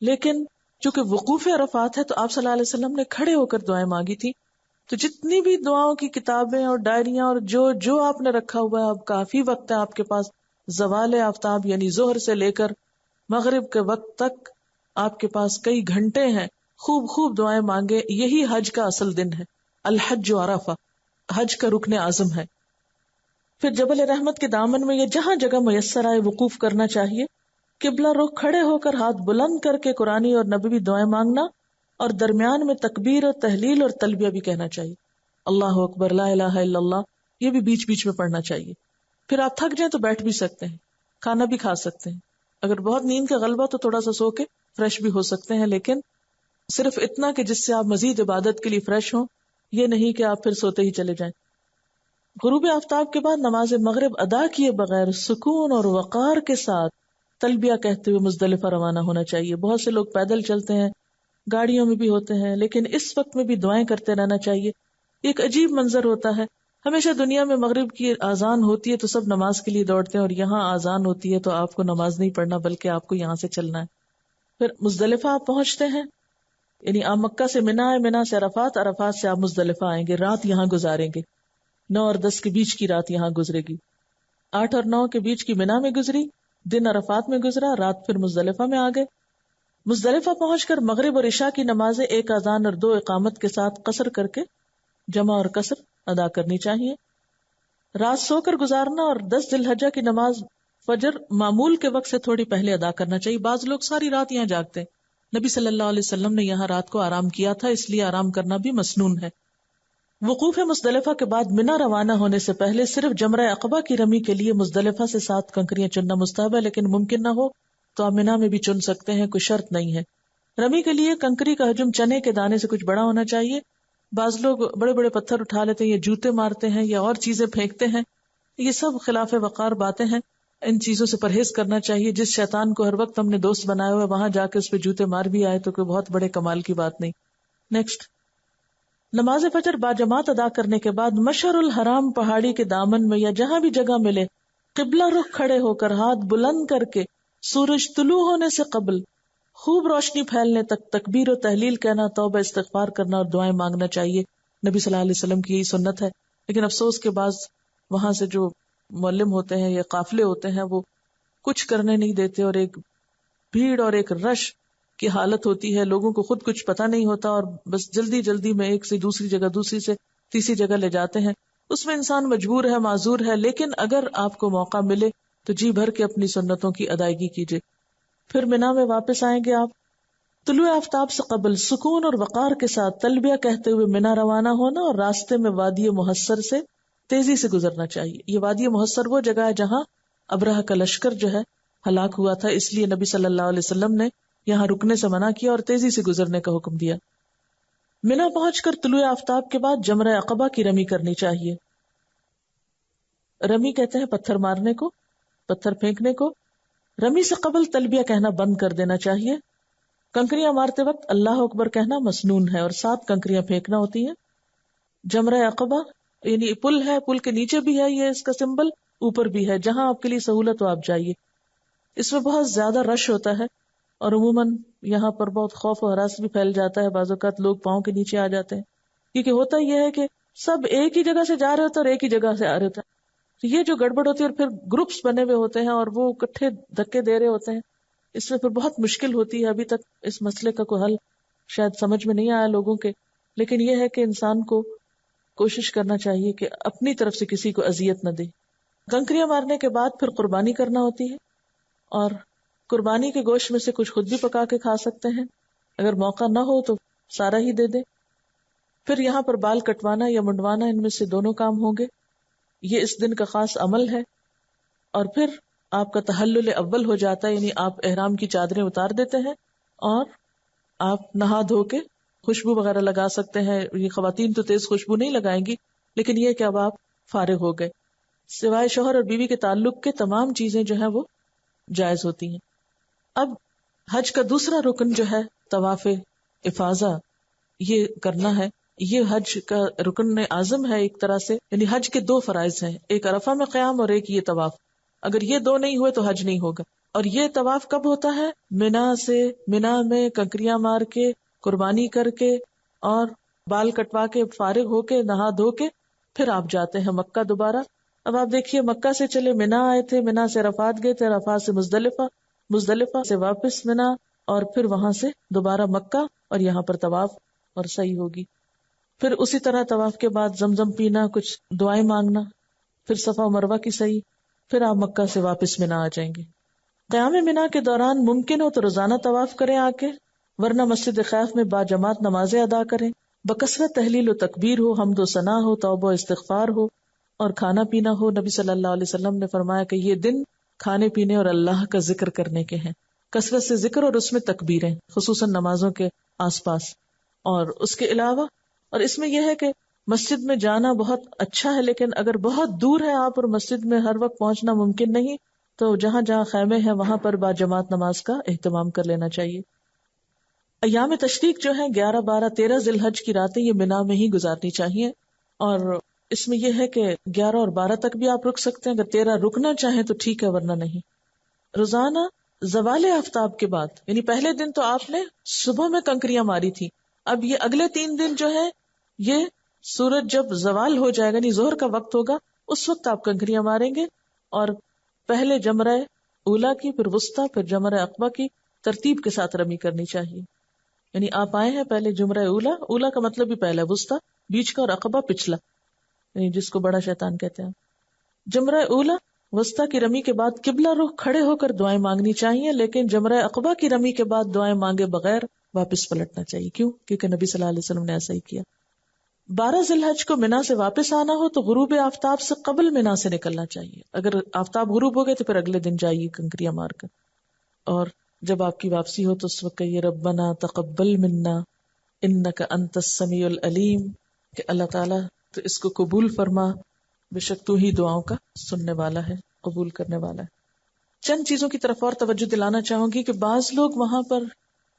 لیکن چونکہ وقوف عرفات ہے تو آپ صلی اللہ علیہ وسلم نے کھڑے ہو کر دعائیں مانگی تھی، تو جتنی بھی دعاؤں کی کتابیں اور ڈائریاں اور جو آپ نے رکھا ہوا ہے، اب کافی وقت ہے آپ کے پاس، زوال آفتاب یعنی ظہر سے لے کر مغرب کے وقت تک آپ کے پاس کئی گھنٹے ہیں، خوب دعائیں مانگے، یہی حج کا اصل دن ہے، الحج عرفہ، حج کا رکن اعظم ہے۔ پھر جبل رحمت کے دامن میں یا جہاں جگہ میسر آئے وقوف کرنا چاہیے، قبلہ رخ کھڑے ہو کر ہاتھ بلند کر کے قرآنی اور نبوی دعائیں مانگنا، اور درمیان میں تکبیر اور تحلیل اور تلبیہ بھی کہنا چاہیے، اللہ اکبر، لا الہ الا اللہ، یہ بھی بیچ بیچ میں پڑھنا چاہیے۔ پھر آپ تھک جائیں تو بیٹھ بھی سکتے ہیں، کھانا بھی کھا سکتے ہیں، اگر بہت نیند کا غلبہ تو تھوڑا سا سو کے فریش بھی ہو سکتے ہیں، لیکن صرف اتنا کہ جس سے آپ مزید عبادت کے لیے فریش ہوں، یہ نہیں کہ آپ پھر سوتے ہی چلے جائیں۔ غروب آفتاب کے بعد نماز مغرب ادا کیے بغیر سکون اور وقار کے ساتھ تلبیہ کہتے ہوئے مزدلفہ روانہ ہونا چاہیے۔ بہت سے لوگ پیدل چلتے ہیں، گاڑیوں میں بھی ہوتے ہیں، لیکن اس وقت میں بھی دعائیں کرتے رہنا چاہیے۔ ایک عجیب منظر ہوتا ہے، ہمیشہ دنیا میں مغرب کی اذان ہوتی ہے تو سب نماز کے لیے دوڑتے ہیں، اور یہاں اذان ہوتی ہے تو آپ کو نماز نہیں پڑھنا بلکہ آپ کو یہاں سے چلنا ہے۔ پھر مزدلفہ آپ پہنچتے ہیں، یعنی آپ مکہ سے منا ہے، منا سے عرفات، عرفات سے آپ مزدلفہ آئیں گے، رات یہاں گزاریں گے، 9 اور 10 کے بیچ کی رات یہاں گزرے گی، 8 اور 9 کے بیچ کی منا میں گزری، دن عرفات میں گزرا، رات پھر مزدلفہ میں آ گئے۔ مزدلفہ پہنچ کر مغرب اور عشاء کی نمازیں 1 اذان اور 2 اقامت کے ساتھ قصر کر کے جمع اور قصر ادا کرنی چاہیے۔ رات سو کر گزارنا اور 10 ذی الحجہ کی نماز فجر معمول کے وقت سے تھوڑی پہلے ادا کرنا چاہیے۔ بعض لوگ ساری رات یہاں جاگتے ہیں، نبی صلی اللہ علیہ وسلم نے یہاں رات کو آرام کیا تھا، اس لیے آرام کرنا بھی مسنون ہے۔ وقوف مزدلفہ کے بعد منا روانہ ہونے سے پہلے صرف جمرہ عقبہ کی رمی کے لیے مزدلفہ سے 7 کنکریاں چننا مستحب ہے، لیکن ممکن نہ ہو تو آپ منا میں بھی چن سکتے ہیں، کوئی شرط نہیں ہے۔ رمی کے لیے کنکری کا حجم چنے کے دانے سے کچھ بڑا ہونا چاہیے۔ بعض لوگ بڑے بڑے پتھر اٹھا لیتے ہیں یا جوتے مارتے ہیں یا اور چیزیں پھینکتے ہیں، یہ سب خلاف وقار باتیں ہیں، ان چیزوں سے پرہیز کرنا چاہیے۔ جس شیطان کو ہر وقت ہم نے دوست بنایا ہوا ہے وہاں جا کے اس پہ جوتے مار بھی آئے تو کوئی بہت بڑے کمال کی بات نہیں۔ نیکسٹ، نماز فجر باجماعت ادا کرنے کے بعد مشعر الحرام پہاڑی کے دامن میں یا جہاں بھی جگہ ملے قبلہ رخ کھڑے ہو کر ہاتھ بلند کر کے سورج طلوع ہونے سے قبل خوب روشنی پھیلنے تک تکبیر و تحلیل کہنا، توبہ استغفار کرنا اور دعائیں مانگنا چاہیے. نبی صلی اللہ علیہ وسلم کی یہی سنت ہے. لیکن افسوس کے بعد وہاں سے جو معلم ہوتے ہیں یا قافلے ہوتے ہیں وہ کچھ کرنے نہیں دیتے، اور ایک بھیڑ اور ایک رش کی حالت ہوتی ہے. لوگوں کو خود کچھ پتہ نہیں ہوتا اور بس جلدی جلدی میں ایک سے دوسری جگہ، دوسری سے تیسری جگہ لے جاتے ہیں. اس میں انسان مجبور ہے، معذور ہے. لیکن اگر آپ کو موقع ملے تو جی بھر کے اپنی سنتوں کی ادائیگی کیجیے. پھر مینا میں واپس آئیں گے آپ. طلوع آفتاب سے قبل سکون اور وقار کے ساتھ تلبیہ کہتے ہوئے مینا روانہ ہونا، اور راستے میں وادی محصر سے تیزی سے گزرنا چاہیے. یہ وادی محصر وہ جگہ ہے جہاں ابرہہ کا لشکر جو ہے ہلاک ہوا تھا، اس لیے نبی صلی اللہ علیہ وسلم نے یہاں رکنے سے منع کیا اور تیزی سے گزرنے کا حکم دیا. مینا پہنچ کر طلوع آفتاب کے بعد جمرہ عقبہ کی رمی کرنی چاہیے. رمی کہتے ہیں پتھر مارنے کو، پتھر پھینکنے کو. رمی سے قبل تلبیہ کہنا بند کر دینا چاہیے. کنکریاں مارتے وقت اللہ اکبر کہنا مسنون ہے اور 7 کنکریاں پھینکنا ہوتی ہیں. جمرہ عقبہ یعنی پل ہے، پل کے نیچے بھی ہے یہ اس کا سمبل، اوپر بھی ہے. جہاں آپ کے لیے سہولت ہو آپ جائیے. اس میں بہت زیادہ رش ہوتا ہے اور عموماً یہاں پر بہت خوف و ہراس بھی پھیل جاتا ہے. بعض اوقات لوگ پاؤں کے نیچے آ جاتے ہیں، کیونکہ ہوتا یہ ہے کہ سب ایک ہی جگہ سے جا رہے ہوتے ہیں اور ایک ہی جگہ سے آ رہے ہوتے ہیں. تو یہ جو گڑبڑ ہوتی ہے، اور پھر گروپس بنے ہوئے ہوتے ہیں اور وہ اکٹھے دھکے دے رہے ہوتے ہیں، اس میں پھر بہت مشکل ہوتی ہے. ابھی تک اس مسئلے کا کوئی حل شاید سمجھ میں نہیں آیا لوگوں کے. لیکن یہ ہے کہ انسان کو کوشش کرنا چاہیے کہ اپنی طرف سے کسی کو اذیت نہ دے. کنکریاں مارنے کے بعد پھر قربانی کرنا ہوتی ہے، اور قربانی کے گوشت میں سے کچھ خود بھی پکا کے کھا سکتے ہیں، اگر موقع نہ ہو تو سارا ہی دے دے. پھر یہاں پر بال کٹوانا یا منڈوانا، ان میں سے دونوں کام ہوں گے. یہ اس دن کا خاص عمل ہے. اور پھر آپ کا تحلل اول ہو جاتا ہے، یعنی آپ احرام کی چادریں اتار دیتے ہیں اور آپ نہا دھو کے خوشبو وغیرہ لگا سکتے ہیں. یہ خواتین تو تیز خوشبو نہیں لگائیں گی، لیکن یہ کہ اب آپ فارغ ہو گئے. سوائے شوہر اور بیوی کے تعلق کے تمام چیزیں جو ہیں وہ جائز ہوتی ہیں. اب حج کا دوسرا رکن جو ہے طواف افاضہ، یہ کرنا ہے. یہ حج کا رکن اعظم ہے ایک طرح سے. یعنی حج کے 2 فرائض ہیں، ایک عرفہ میں قیام اور ایک یہ طواف. اگر یہ 2 نہیں ہوئے تو حج نہیں ہوگا. اور یہ طواف کب ہوتا ہے؟ مینا میں کنکریاں مار کے، قربانی کر کے اور بال کٹوا کے فارغ ہو کے نہا دھو کے پھر آپ جاتے ہیں مکہ دوبارہ. اب آپ دیکھیے، مکہ سے چلے مینا آئے تھے، مینا سے عرفات گئے تھے، عرفات سے مزدلفہ سے واپس مینا، اور پھر وہاں سے دوبارہ مکہ، اور یہاں پر طواف اور سعی ہوگی. پھر اسی طرح طواف کے بعد زمزم پینا، کچھ دعائیں مانگنا، پھر صفا و مروہ کی سعی، پھر آپ مکہ سے واپس مینا آ جائیں گے. قیام مینا کے دوران ممکن ہو تو روزانہ طواف کریں آ کے، ورنہ مسجد خیف میں باجماعت نمازیں ادا کریں. بکثرت تحلیل و تکبیر ہو، حمد و ثنا ہو، توبہ و استغفار ہو، اور کھانا پینا ہو. نبی صلی اللہ علیہ وسلم نے فرمایا کہ یہ دن کھانے پینے اور اللہ کا ذکر کرنے کے ہیں. کثرت سے ذکر اور اس میں تکبیریں، خصوصاً نمازوں کے آس پاس. اور اس کے علاوہ، اور اس میں یہ ہے کہ مسجد میں جانا بہت اچھا ہے، لیکن اگر بہت دور ہے آپ اور مسجد میں ہر وقت پہنچنا ممکن نہیں، تو جہاں جہاں خیمے ہیں وہاں پر باجماعت نماز کا اہتمام کر لینا چاہیے. ایام تشریق جو ہیں 11، 12، 13 ذی الحج کی راتیں یہ مینا میں ہی گزارنی چاہیے. اور اس میں یہ ہے کہ 11 اور 12 تک بھی آپ رک سکتے ہیں، اگر 13 رکنا چاہیں تو ٹھیک ہے، ورنہ نہیں. روزانہ زوال آفتاب کے بعد، یعنی پہلے دن تو آپ نے صبح میں کنکریاں ماری تھی، اب یہ اگلے 3 دن جو ہے یہ سورج جب زوال ہو جائے گا، یعنی ظہر کا وقت ہوگا، اس وقت آپ کنکریاں ماریں گے. اور پہلے جمرہ اولا کی، پھر وسطی، پھر جمرہ عقبہ کی ترتیب کے ساتھ رمی کرنی چاہیے. یعنی آپ آئے ہیں پہلے جمرہ اولا کا مطلب بھی پہلا، وسطی بیچ کا، اور عقبہ پچھلا، یعنی جس کو بڑا شیطان کہتے ہیں. جمرہ اولا وسطی کی رمی کے بعد قبلہ رخ کھڑے ہو کر دعائیں مانگنی چاہیے، لیکن جمرہ عقبہ کی رمی کے بعد دعائیں مانگے بغیر واپس پلٹنا چاہیے. کیوں؟ کیونکہ نبی صلی اللہ علیہ وسلم نے ایسا ہی کیا. 12 ذی الحج کو مینا سے واپس آنا ہو تو غروب آفتاب سے قبل مینا سے نکلنا چاہیے. اگر آفتاب غروب ہو گئے تو پھر اگلے دن جائیے کنکریاں مار کر. اور جب آپ کی واپسی ہو تو اس وقت کہیے ربنا تقبل منا انک انت السمیع العلیم، کہ اللہ تعالیٰ تو اس کو قبول فرما، بے شک تو ہی دعاؤں کا سننے والا ہے، قبول کرنے والا ہے. چند چیزوں کی طرف اور توجہ دلانا چاہوں گی کہ بعض لوگ وہاں پر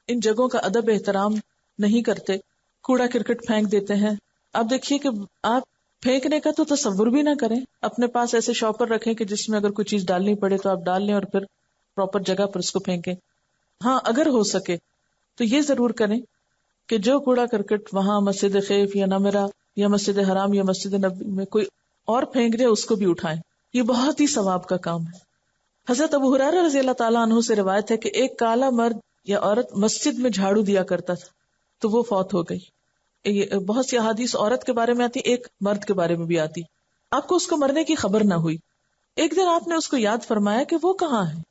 ان جگہوں کا ادب احترام نہیں کرتے، کوڑا کرکٹ پھینک دیتے ہیں. آپ دیکھیے کہ آپ پھینکنے کا تو تصور بھی نہ کریں. اپنے پاس ایسے شاپر رکھیں کہ جس میں اگر کوئی چیز ڈالنی پڑے تو آپ ڈال لیں اور پھر پراپر جگہ پر اس کو پھینکیں. ہاں اگر ہو سکے تو یہ ضرور کریں کہ جو کوڑا کرکٹ وہاں مسجد خیف یا نمرہ یا مسجد حرام یا مسجد نبی میں کوئی اور پھینک دے اس کو بھی اٹھائیں. یہ بہت ہی ثواب کا کام ہے. حضرت ابو ہریرہ رضی اللہ تعالیٰ عنہ سے روایت ہے کہ ایک کالا مرد یا عورت مسجد میں جھاڑو دیا کرتا تھا تو وہ فوت ہو گئی. یہ بہت سی احادیث عورت کے بارے میں آتی, ایک مرد کے بارے میں بھی آتی. آپ کو اس کو مرنے کی خبر نہ ہوئی. ایک دن آپ نے اس کو یاد فرمایا کہ وہ کہاں ہے,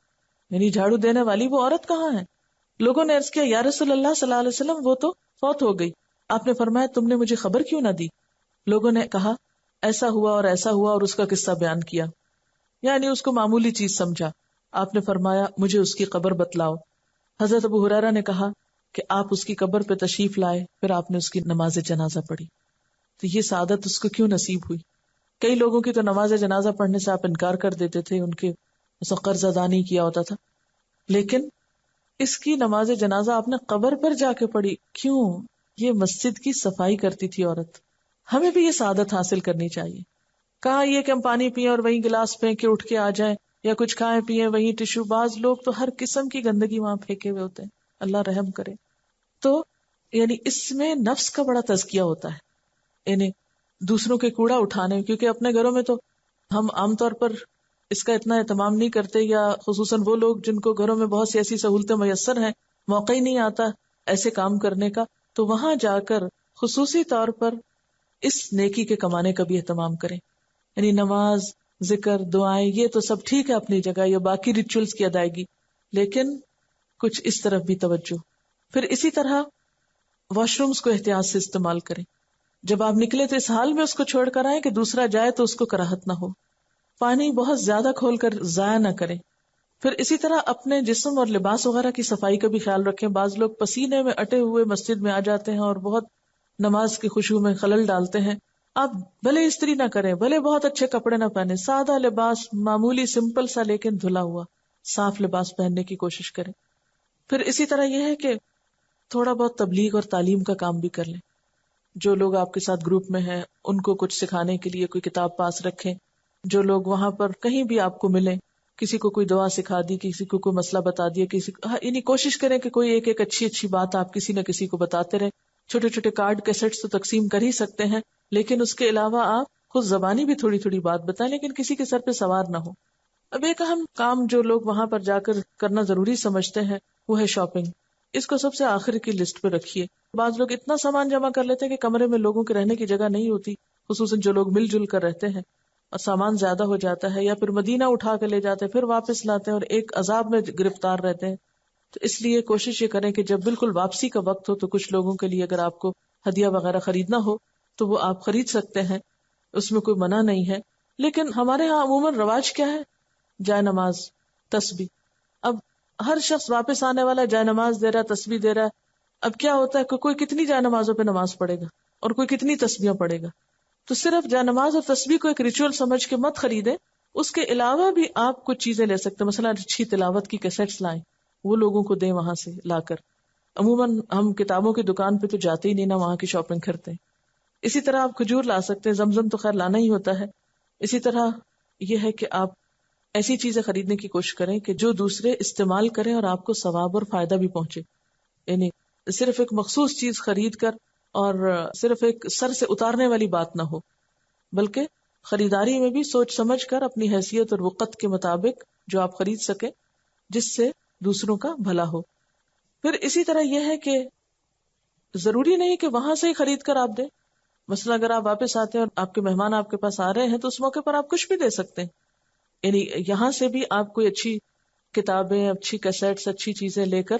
یعنی جھاڑو دینے والی وہ عورت کہاں ہے. لوگوں نے عرض کیا یا رسول اللہ صلی اللہ علیہ وسلم وہ تو فوت ہو گئی. آپ نے فرمایا تم نے مجھے خبر کیوں نہ دی. لوگوں نے کہا ایسا ہوا اور ایسا ہوا اور اس کا قصہ بیان کیا, یعنی اس کو معمولی چیز سمجھا. آپ نے فرمایا مجھے اس کی قبر بتلاؤ. حضرت ابو ہریرہ نے کہا کہ آپ اس کی قبر پہ تشریف لائے, پھر آپ نے اس کی نماز جنازہ پڑھی. تو یہ سعادت اس کو کیوں نصیب ہوئی. کئی لوگوں کی تو نماز جنازہ پڑھنے سے آپ انکار کر دیتے تھے, ان کے قرض ادا نہیں کیا ہوتا تھا, لیکن اس کی نماز جنازہ آپ نے قبر پر جا کے پڑھی. کیوں؟ یہ مسجد کی صفائی کرتی تھی عورت. ہمیں بھی یہ سعادت حاصل کرنی چاہیے. کہاں یہ کہ ہم پانی پیئیں اور وہیں گلاس پھینک کے اٹھ کے آ جائیں, یا کچھ کھائیں پیئیں وہیں ٹشو. بعض لوگ تو ہر قسم کی گندگی وہاں پھینکے ہوئے ہوتے ہیں, اللہ رحم کرے. تو یعنی اس میں نفس کا بڑا تزکیہ ہوتا ہے, یعنی دوسروں کے کوڑا اٹھانے, کیونکہ اپنے گھروں میں تو ہم عام طور پر اس کا اتنا اہتمام نہیں کرتے, یا خصوصاً وہ لوگ جن کو گھروں میں بہت سی ایسی سہولتیں میسر ہیں, موقع ہی نہیں آتا ایسے کام کرنے کا, تو وہاں جا کر خصوصی طور پر اس نیکی کے کمانے کا بھی اہتمام کریں. یعنی نماز, ذکر, دعائیں یہ تو سب ٹھیک ہے اپنی جگہ, یا باقی ریچولز کی ادائیگی, لیکن کچھ اس طرف بھی توجہ. پھر اسی طرح واش رومز کو احتیاط سے استعمال کریں. جب آپ نکلے تو اس حال میں اس کو چھوڑ کر آئیں کہ دوسرا جائے تو اس کو کراہت نہ ہو. پانی بہت زیادہ کھول کر ضائع نہ کریں. پھر اسی طرح اپنے جسم اور لباس وغیرہ کی صفائی کا بھی خیال رکھیں. بعض لوگ پسینے میں اٹے ہوئے مسجد میں آ جاتے ہیں اور بہت نماز کی خشوع میں خلل ڈالتے ہیں. آپ بھلے استری نہ کریں, بھلے بہت اچھے کپڑے نہ پہنے, سادہ لباس, معمولی سمپل سا لیکن دھلا ہوا صاف لباس پہننے کی کوشش کریں. پھر اسی طرح یہ ہے کہ تھوڑا بہت تبلیغ اور تعلیم کا کام بھی کر لیں. جو لوگ آپ کے ساتھ گروپ میں ہیں ان کو کچھ سکھانے کے لیے کوئی کتاب پاس رکھیں. جو لوگ وہاں پر کہیں بھی آپ کو ملیں, کسی کو کوئی دعا سکھا دی, کسی کو کوئی مسئلہ بتا دیا, کسی کو یعنی کوشش کریں کہ کوئی ایک اچھی بات آپ کسی نہ کسی کو بتاتے رہیں. چھوٹے چھوٹے کارڈ کیسٹس تو تقسیم کر ہی سکتے ہیں, لیکن اس کے علاوہ آپ خود زبانی بھی تھوڑی تھوڑی بات بتائیں, لیکن کسی کے سر پہ سوار نہ ہو. اب ایک اہم کام جو لوگ وہاں پر جا کر کرنا ضروری سمجھتے ہیں وہ ہے شاپنگ. اس کو سب سے آخر کی لسٹ پہ رکھیے. بعض لوگ اتنا سامان جمع کر لیتے ہیں کہ کمرے میں لوگوں کے رہنے کی جگہ نہیں ہوتی, خصوصاً جو لوگ مل جل کر رہتے ہیں, اور سامان زیادہ ہو جاتا ہے, یا پھر مدینہ اٹھا کے لے جاتے ہیں پھر واپس لاتے ہیں اور ایک عذاب میں گرفتار رہتے ہیں. تو اس لیے کوشش یہ کریں کہ جب بالکل واپسی کا وقت ہو تو کچھ لوگوں کے لیے اگر آپ کو ہدیہ وغیرہ خریدنا ہو تو وہ آپ خرید سکتے ہیں, اس میں کوئی منع نہیں ہے. لیکن ہمارے ہاں عموماً رواج کیا ہے, جائے نماز, تسبیح. اب ہر شخص واپس آنے والا جائے نماز دے رہا ہے, تسبیح دے رہا ہے. اب کیا ہوتا ہے کہ کوئی کتنی جائے نمازوں پہ نماز پڑھے گا اور کوئی کتنی تسبیحیں پڑھے گا. تو صرف جائے نماز اور تسبیح کو ایک ریچول سمجھ کے مت خریدیں, اس کے علاوہ بھی آپ کچھ چیزیں لے سکتے ہیں. مثلا اچھی تلاوت کی کیسٹس لائیں, وہ لوگوں کو دیں وہاں سے لا کر. عموماً ہم کتابوں کی دکان پہ تو جاتے ہی نہیں نا, وہاں کی شاپنگ کرتے ہیں. اسی طرح آپ کھجور لا سکتے ہیں, زمزم تو خیر لانا ہی ہوتا ہے. اسی طرح یہ ہے کہ آپ ایسی چیزیں خریدنے کی کوشش کریں کہ جو دوسرے استعمال کریں اور آپ کو ثواب اور فائدہ بھی پہنچے. یعنی صرف ایک مخصوص چیز خرید کر اور صرف ایک سر سے اتارنے والی بات نہ ہو, بلکہ خریداری میں بھی سوچ سمجھ کر اپنی حیثیت اور وقت کے مطابق جو آپ خرید سکیں, جس سے دوسروں کا بھلا ہو. پھر اسی طرح یہ ہے کہ ضروری نہیں کہ وہاں سے ہی خرید کر آپ دیں. مثلا اگر آپ واپس آتے ہیں اور آپ کے مہمان آپ کے پاس آ رہے ہیں تو اس موقع پر آپ کچھ بھی دے سکتے ہیں. یعنی یہاں سے بھی آپ کوئی اچھی کتابیں, اچھی کیسٹس, اچھی چیزیں لے کر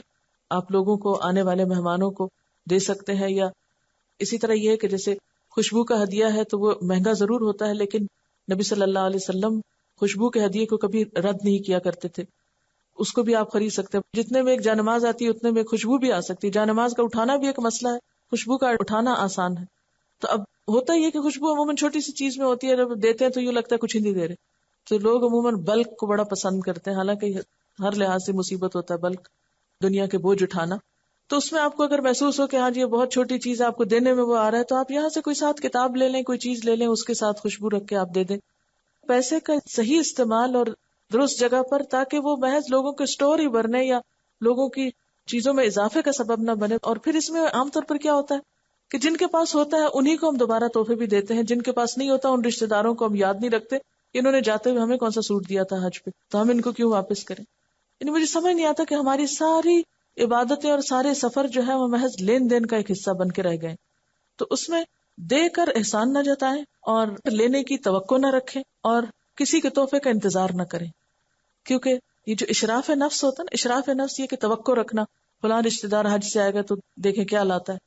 آپ لوگوں کو, آنے والے مہمانوں کو دے سکتے ہیں. یا اسی طرح یہ ہے کہ جیسے خوشبو کا ہدیہ ہے تو وہ مہنگا ضرور ہوتا ہے, لیکن نبی صلی اللہ علیہ وسلم خوشبو کے ہدیے کو کبھی رد نہیں کیا کرتے تھے. اس کو بھی آپ خرید سکتے ہیں. جتنے میں ایک جانماز آتی ہے اتنے میں خوشبو بھی آ سکتی ہے. جانماز کا اٹھانا بھی ایک مسئلہ ہے, خوشبو کا اٹھانا آسان ہے. تو اب ہوتا ہی ہے کہ خوشبو عموماً چھوٹی سی چیز میں ہوتی ہے, جب دیتے ہیں تو یوں لگتا ہے کچھ ہی نہیں دے رہے. تو لوگ عموماً بلک کو بڑا پسند کرتے ہیں, حالانکہ ہر لحاظ سے مصیبت ہوتا ہے بلک, دنیا کے بوجھ اٹھانا. تو اس میں آپ کو اگر محسوس ہو کہ ہاں جی یہ بہت چھوٹی چیز آپ کو دینے میں وہ آ رہا ہے، تو آپ یہاں سے کوئی ساتھ کتاب لے لیں، کوئی چیز لے لیں، اس کے ساتھ خوشبو رکھ کے آپ دے دیں. پیسے کا صحیح استعمال اور درست جگہ پر، تاکہ وہ محض لوگوں کے اسٹور ہی بھرنے یا لوگوں کی چیزوں میں اضافے کا سبب نہ بنے. اور پھر اس میں عام طور پر کیا ہوتا ہے کہ جن کے پاس ہوتا ہے انہی کو ہم دوبارہ تحفے بھی دیتے ہیں، جن کے پاس نہیں ہوتا ان رشتہ داروں کو ہم یاد نہیں رکھتے کہ انہوں نے جاتے ہوئے ہمیں کون سا سوٹ دیا تھا حج پہ، تو ہم ان کو کیوں واپس کریں. یعنی مجھے سمجھ نہیں آتا کہ ہماری ساری عبادتیں اور سارے سفر جو ہے وہ محض لین دین کا ایک حصہ بن کے رہ گئے. تو اس میں دے کر احسان نہ جتائیں اور لینے کی توقع نہ رکھیں اور کسی کے تحفے کا انتظار نہ کریں. کیونکہ یہ جو اشراف نفس ہوتا ہے نا، اشراف نفس یہ کہ توقع رکھنا فلاں رشتہ دار حج سے آئے گا تو دیکھیں کیا لاتا ہے،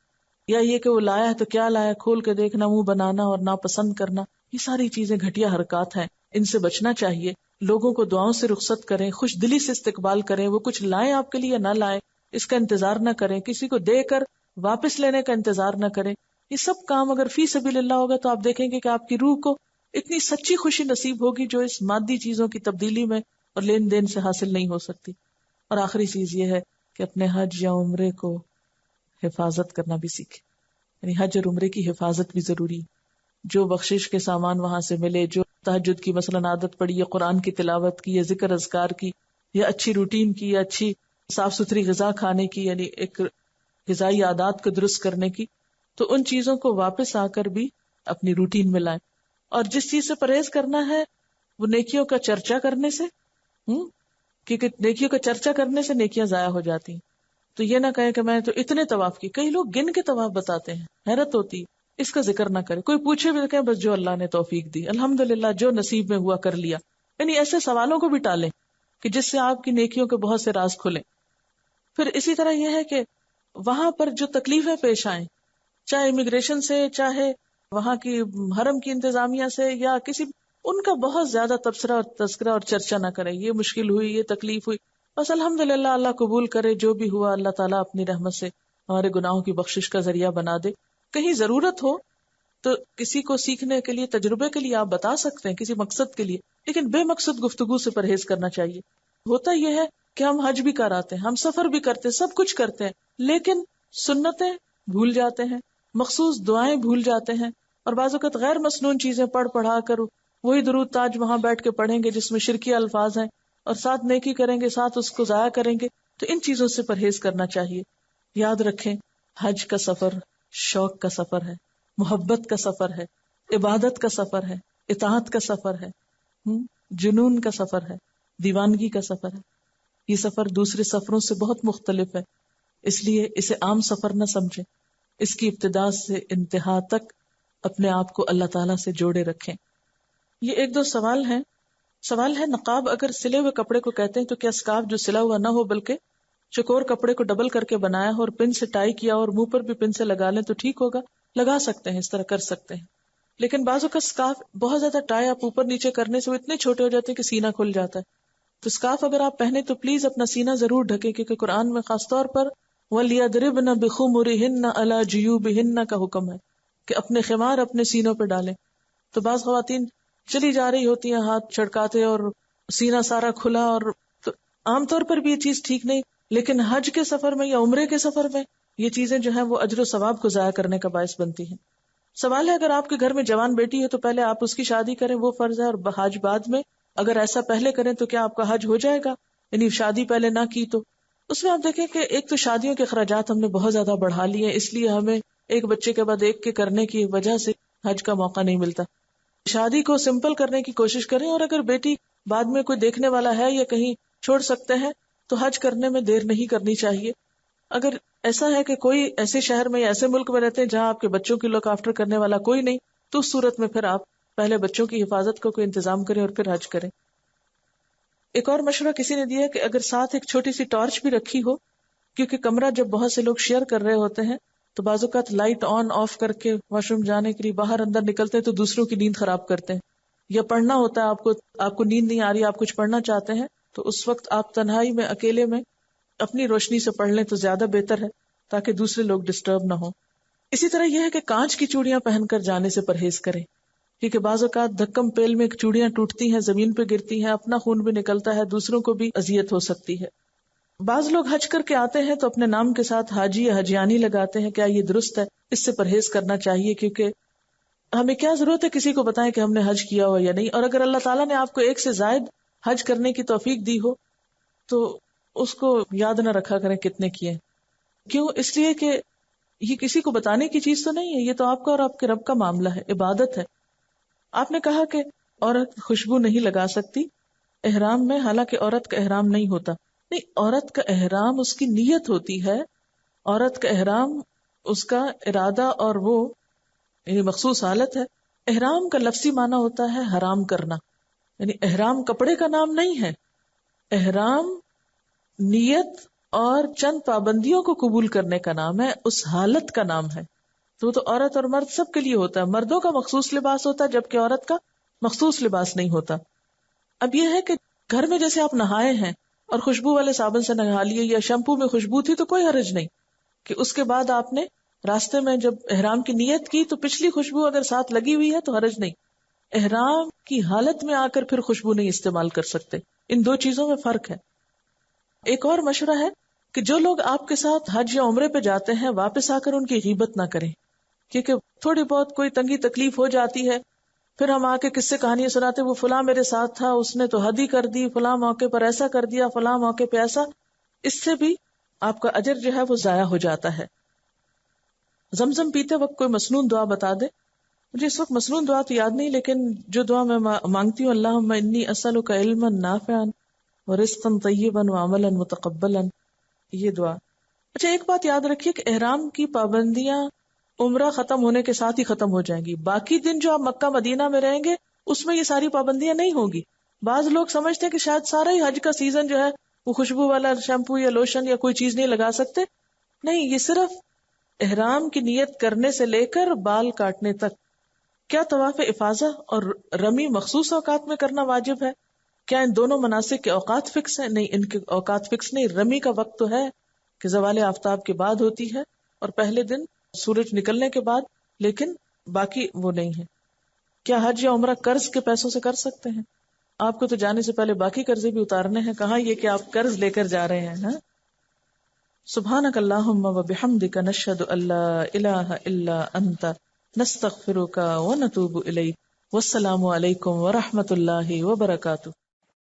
یا یہ کہ وہ لایا ہے تو کیا لایا، کھول کے دیکھنا، منہ بنانا اور ناپسند کرنا، یہ ساری چیزیں گھٹیا حرکات ہیں، ان سے بچنا چاہیے. لوگوں کو دعاؤں سے رخصت کریں، خوش دلی سے استقبال کریں، وہ کچھ لائیں آپ کے لیے یا نہ لائیں اس کا انتظار نہ کریں، کسی کو دے کر واپس لینے کا انتظار نہ کریں. یہ سب کام اگر فی سبیل اللہ ہوگا تو آپ دیکھیں گے کہ آپ کی روح کو اتنی سچی خوشی نصیب ہوگی جو اس مادی چیزوں کی تبدیلی میں اور لین دین سے حاصل نہیں ہو سکتی. اور آخری چیز یہ ہے کہ اپنے حج یا عمرے کو حفاظت کرنا بھی سیکھیں. یعنی حج اور عمرے کی حفاظت بھی ضروری. جو بخشش کے سامان وہاں سے ملے، جو تہجد کی مثلاً عادت پڑی، یا قرآن کی تلاوت کی، یا ذکر اذکار کی، یا اچھی روٹین کی، یا اچھی صاف ستھری غذا کھانے کی، یعنی ایک غذائی عادات کو درست کرنے کی، تو ان چیزوں کو واپس آ کر بھی اپنی روٹین میں لائیں. اور جس چیز سے پرہیز کرنا ہے وہ نیکیوں کا چرچا کرنے سے، کیونکہ نیکیوں کا چرچا کرنے سے نیکیاں ضائع ہو جاتی ہیں. تو یہ نہ کہیں کہ میں تو اتنے طواف کی، کئی لوگ گن کے طواف بتاتے ہیں، حیرت ہوتی ہے. اس کا ذکر نہ کرے، کوئی پوچھے بھی تو کہیں بس جو اللہ نے توفیق دی، الحمدللہ جو نصیب میں ہوا کر لیا. یعنی ایسے سوالوں کو بھی ٹالیں کہ جس سے آپ کی نیکیوں کے بہت سے راز کھلیں. پھر اسی طرح یہ ہے کہ وہاں پر جو تکلیفیں پیش آئیں، چاہے امیگریشن سے، چاہے وہاں کی حرم کی انتظامیہ سے، یا کسی، ان کا بہت زیادہ تبصرہ اور تذکرہ اور چرچا نہ کریں. یہ مشکل ہوئی، یہ تکلیف ہوئی، بس الحمدللہ اللہ قبول کرے، جو بھی ہوا اللہ تعالیٰ اپنی رحمت سے ہمارے گناہوں کی بخشش کا ذریعہ بنا دے. کہیں ضرورت ہو تو کسی کو سیکھنے کے لیے، تجربے کے لیے آپ بتا سکتے ہیں، کسی مقصد کے لیے، لیکن بے مقصد گفتگو سے پرہیز کرنا چاہیے. ہوتا یہ ہے کہ ہم حج بھی کراتے ہیں، ہم سفر بھی کرتے ہیں، سب کچھ کرتے ہیں، لیکن سنتیں بھول جاتے ہیں، مخصوص دعائیں بھول جاتے ہیں، اور بعض اوقات غیر مسنون چیزیں پڑھا کر وہی درود تاج وہاں بیٹھ کے پڑھیں گے جس میں شرکی الفاظ ہیں، اور ساتھ نیکی کریں گے، ساتھ اس کو ضائع کریں گے. تو ان چیزوں سے پرہیز کرنا چاہیے. یاد رکھیں، حج کا سفر شوق کا سفر ہے، محبت کا سفر ہے، عبادت کا سفر ہے، اطاعت کا سفر ہے، جنون کا سفر ہے، دیوانگی کا سفر ہے. یہ سفر دوسرے سفروں سے بہت مختلف ہے، اس لیے اسے عام سفر نہ سمجھیں. اس کی ابتدا سے انتہا تک اپنے آپ کو اللہ تعالیٰ سے جوڑے رکھیں. یہ ایک دو سوال ہیں. سوال ہے، نقاب اگر سلے ہوئے کپڑے کو کہتے ہیں تو کیا اسکارف جو سلا ہوا نہ ہو بلکہ چکور کپڑے کو ڈبل کر کے بنایا ہو اور پن سے ٹائی کیا اور منہ پر بھی پن سے لگا لیں تو ٹھیک ہوگا؟ لگا سکتے ہیں، اس طرح کر سکتے ہیں. لیکن بعضوں کا اسکارف بہت زیادہ ٹائی آپ اوپر نیچے کرنے سے وہ اتنے چھوٹے ہو جاتے ہیں کہ سینہ کھل جاتا ہے. تو اسکارف اگر آپ پہنے تو پلیز اپنا سینہ ضرور ڈھکیں، کیونکہ قرآن میں خاص طور پر وَلْيَضْرِبْنَ بِخُمُرِهِنَّ عَلَى جُيُوبِهِنَّ کا حکم ہے کہ اپنے خمار اپنے سینوں پہ ڈالیں. تو بعض خواتین چلی جا رہی ہوتی ہیں ہاتھ چھڑکاتے اور سینہ سارا کھلا، اور تو عام طور پر بھی یہ چیز ٹھیک نہیں، لیکن حج کے سفر میں یا عمرے کے سفر میں یہ چیزیں جو ہیں وہ اجر و ثواب کو ضائع کرنے کا باعث بنتی ہیں. سوال ہے، اگر آپ کے گھر میں جوان بیٹی ہے تو پہلے آپ اس کی شادی کریں، وہ فرض ہے، اور حج بعد میں. اگر ایسا پہلے کریں تو کیا آپ کا حج ہو جائے گا؟ یعنی شادی پہلے نہ کی تو اس میں آپ دیکھیں کہ ایک تو شادیوں کے اخراجات ہم نے بہت زیادہ بڑھا لیے ہیں، اس لیے ہمیں ایک بچے کے بعد ایک کے کرنے کی وجہ سے حج کا موقع نہیں ملتا. شادی کو سمپل کرنے کی کوشش کریں، اور اگر بیٹی بعد میں کوئی دیکھنے والا ہے یا کہیں چھوڑ سکتے ہیں تو حج کرنے میں دیر نہیں کرنی چاہیے. اگر ایسا ہے کہ کوئی ایسے شہر میں یا ایسے ملک میں رہتے ہیں جہاں آپ کے بچوں کی لک آفٹر کرنے والا کوئی نہیں، تو اس صورت میں پھر آپ پہلے بچوں کی حفاظت کو کوئی انتظام کریں اور پھر حج کریں. ایک اور مشورہ کسی نے دیا کہ اگر ساتھ ایک چھوٹی سی ٹارچ بھی رکھی ہو، کیونکہ کمرہ جب بہت سے لوگ شیئر کر رہے ہوتے ہیں تو بعض اوقات لائٹ آن آف کر کے واش روم جانے کے لیے باہر اندر نکلتے ہیں تو دوسروں کی نیند خراب کرتے ہیں، یا پڑھنا ہوتا ہے آپ کو نیند نہیں آ رہی، آپ کچھ پڑھنا چاہتے ہیں تو اس وقت آپ تنہائی میں اکیلے میں اپنی روشنی سے پڑھ لیں تو زیادہ بہتر ہے تاکہ دوسرے لوگ ڈسٹرب نہ ہوں. اسی طرح یہ ہے کہ کانچ کی چوڑیاں پہن کر جانے سے پرہیز کریں، کیونکہ بعض اوقات دھکم پیل میں چوڑیاں ٹوٹتی ہیں، زمین پہ گرتی ہیں، اپنا خون بھی نکلتا ہے، دوسروں کو بھی اذیت ہو سکتی ہے. بعض لوگ حج کر کے آتے ہیں تو اپنے نام کے ساتھ حاجی یا حجیانی لگاتے ہیں. کیا یہ درست ہے؟ اس سے پرہیز کرنا چاہیے، کیونکہ ہمیں کیا ضرورت ہے کسی کو بتائیں کہ ہم نے حج کیا ہو یا نہیں. اور اگر اللہ تعالیٰ نے آپ کو ایک سے زائد حج کرنے کی توفیق دی ہو تو اس کو یاد نہ رکھا کریں کتنے کیے. کیوں؟ اس لیے کہ یہ کسی کو بتانے کی چیز تو نہیں ہے، یہ تو آپ کا اور آپ کے رب کا معاملہ ہے، عبادت ہے. آپ نے کہا کہ عورت خوشبو نہیں لگا سکتی احرام میں، حالانکہ عورت کا احرام نہیں ہوتا. نہیں، عورت کا احرام اس کی نیت ہوتی ہے. عورت کا احرام اس کا ارادہ اور وہ یعنی مخصوص حالت ہے. احرام کا لفظی معنی ہوتا ہے حرام کرنا، یعنی احرام کپڑے کا نام نہیں ہے. احرام نیت اور چند پابندیوں کو قبول کرنے کا نام ہے، اس حالت کا نام ہے. تو عورت اور مرد سب کے لیے ہوتا ہے. مردوں کا مخصوص لباس ہوتا ہے جبکہ عورت کا مخصوص لباس نہیں ہوتا. اب یہ ہے کہ گھر میں جیسے آپ نہائے ہیں اور خوشبو والے صابن سے نہا لیے یا شیمپو میں خوشبو تھی تو کوئی حرج نہیں کہ اس کے بعد آپ نے راستے میں جب احرام کی نیت کی تو پچھلی خوشبو اگر ساتھ لگی ہوئی ہے تو حرج نہیں. احرام کی حالت میں آ کر پھر خوشبو نہیں استعمال کر سکتے. ان دو چیزوں میں فرق ہے. ایک اور مشورہ ہے کہ جو لوگ آپ کے ساتھ حج یا عمرے پہ جاتے ہیں واپس آ کر ان کی غیبت نہ کریں، کیونکہ تھوڑی بہت کوئی تنگی تکلیف ہو جاتی ہے، پھر ہم آ کے قصے کہانیاں سناتے وہ فلاں میرے ساتھ تھا، اس نے تو حد ہی کر دی، فلاں موقع پر ایسا کر دیا، فلاں موقع پہ ایسا. اس سے بھی آپ کا اجر جو ہے وہ ضائع ہو جاتا ہے. زمزم پیتے وقت کوئی مسنون دعا بتا دے. مجھے اس وقت مسنون دعا تو یاد نہیں، لیکن جو دعا میں مانگتی ہوں اللہم انی اسألک علما نافعا ورزقا طیبا وعملا متقبلا، یہ دعا. اچھا ایک بات یاد رکھیے کہ احرام کی پابندیاں عمرہ ختم ہونے کے ساتھ ہی ختم ہو جائیں گی. باقی دن جو آپ مکہ مدینہ میں رہیں گے اس میں یہ ساری پابندیاں نہیں ہوں گی. بعض لوگ سمجھتے ہیں کہ شاید سارا ہی حج کا سیزن جو ہے وہ خوشبو والا شیمپو یا لوشن یا کوئی چیز نہیں لگا سکتے. نہیں، یہ صرف احرام کی نیت کرنے سے لے کر بال کاٹنے تک. کیا طواف افاضہ اور رمی مخصوص اوقات میں کرنا واجب ہے؟ کیا ان دونوں مناسک کے اوقات فکس ہیں؟ نہیں، ان کے اوقات فکس نہیں. رمی کا وقت تو ہے کہ زوال آفتاب کے بعد ہوتی ہے اور پہلے دن سورج نکلنے کے بعد، لیکن باقی وہ نہیں ہے. کیا حج یا عمرہ قرض کے پیسوں سے کر سکتے ہیں؟ آپ کو تو جانے سے پہلے باقی قرضے بھی اتارنے ہیں، کہاں یہ کہ آپ قرض لے کر جا رہے ہیں. سبحانک اللہم و بحمدک نشہد ان لا الہ الا انت نستغفرک و نتوب الیک. والسلام علیکم ورحمۃ اللہ وبرکاتہ.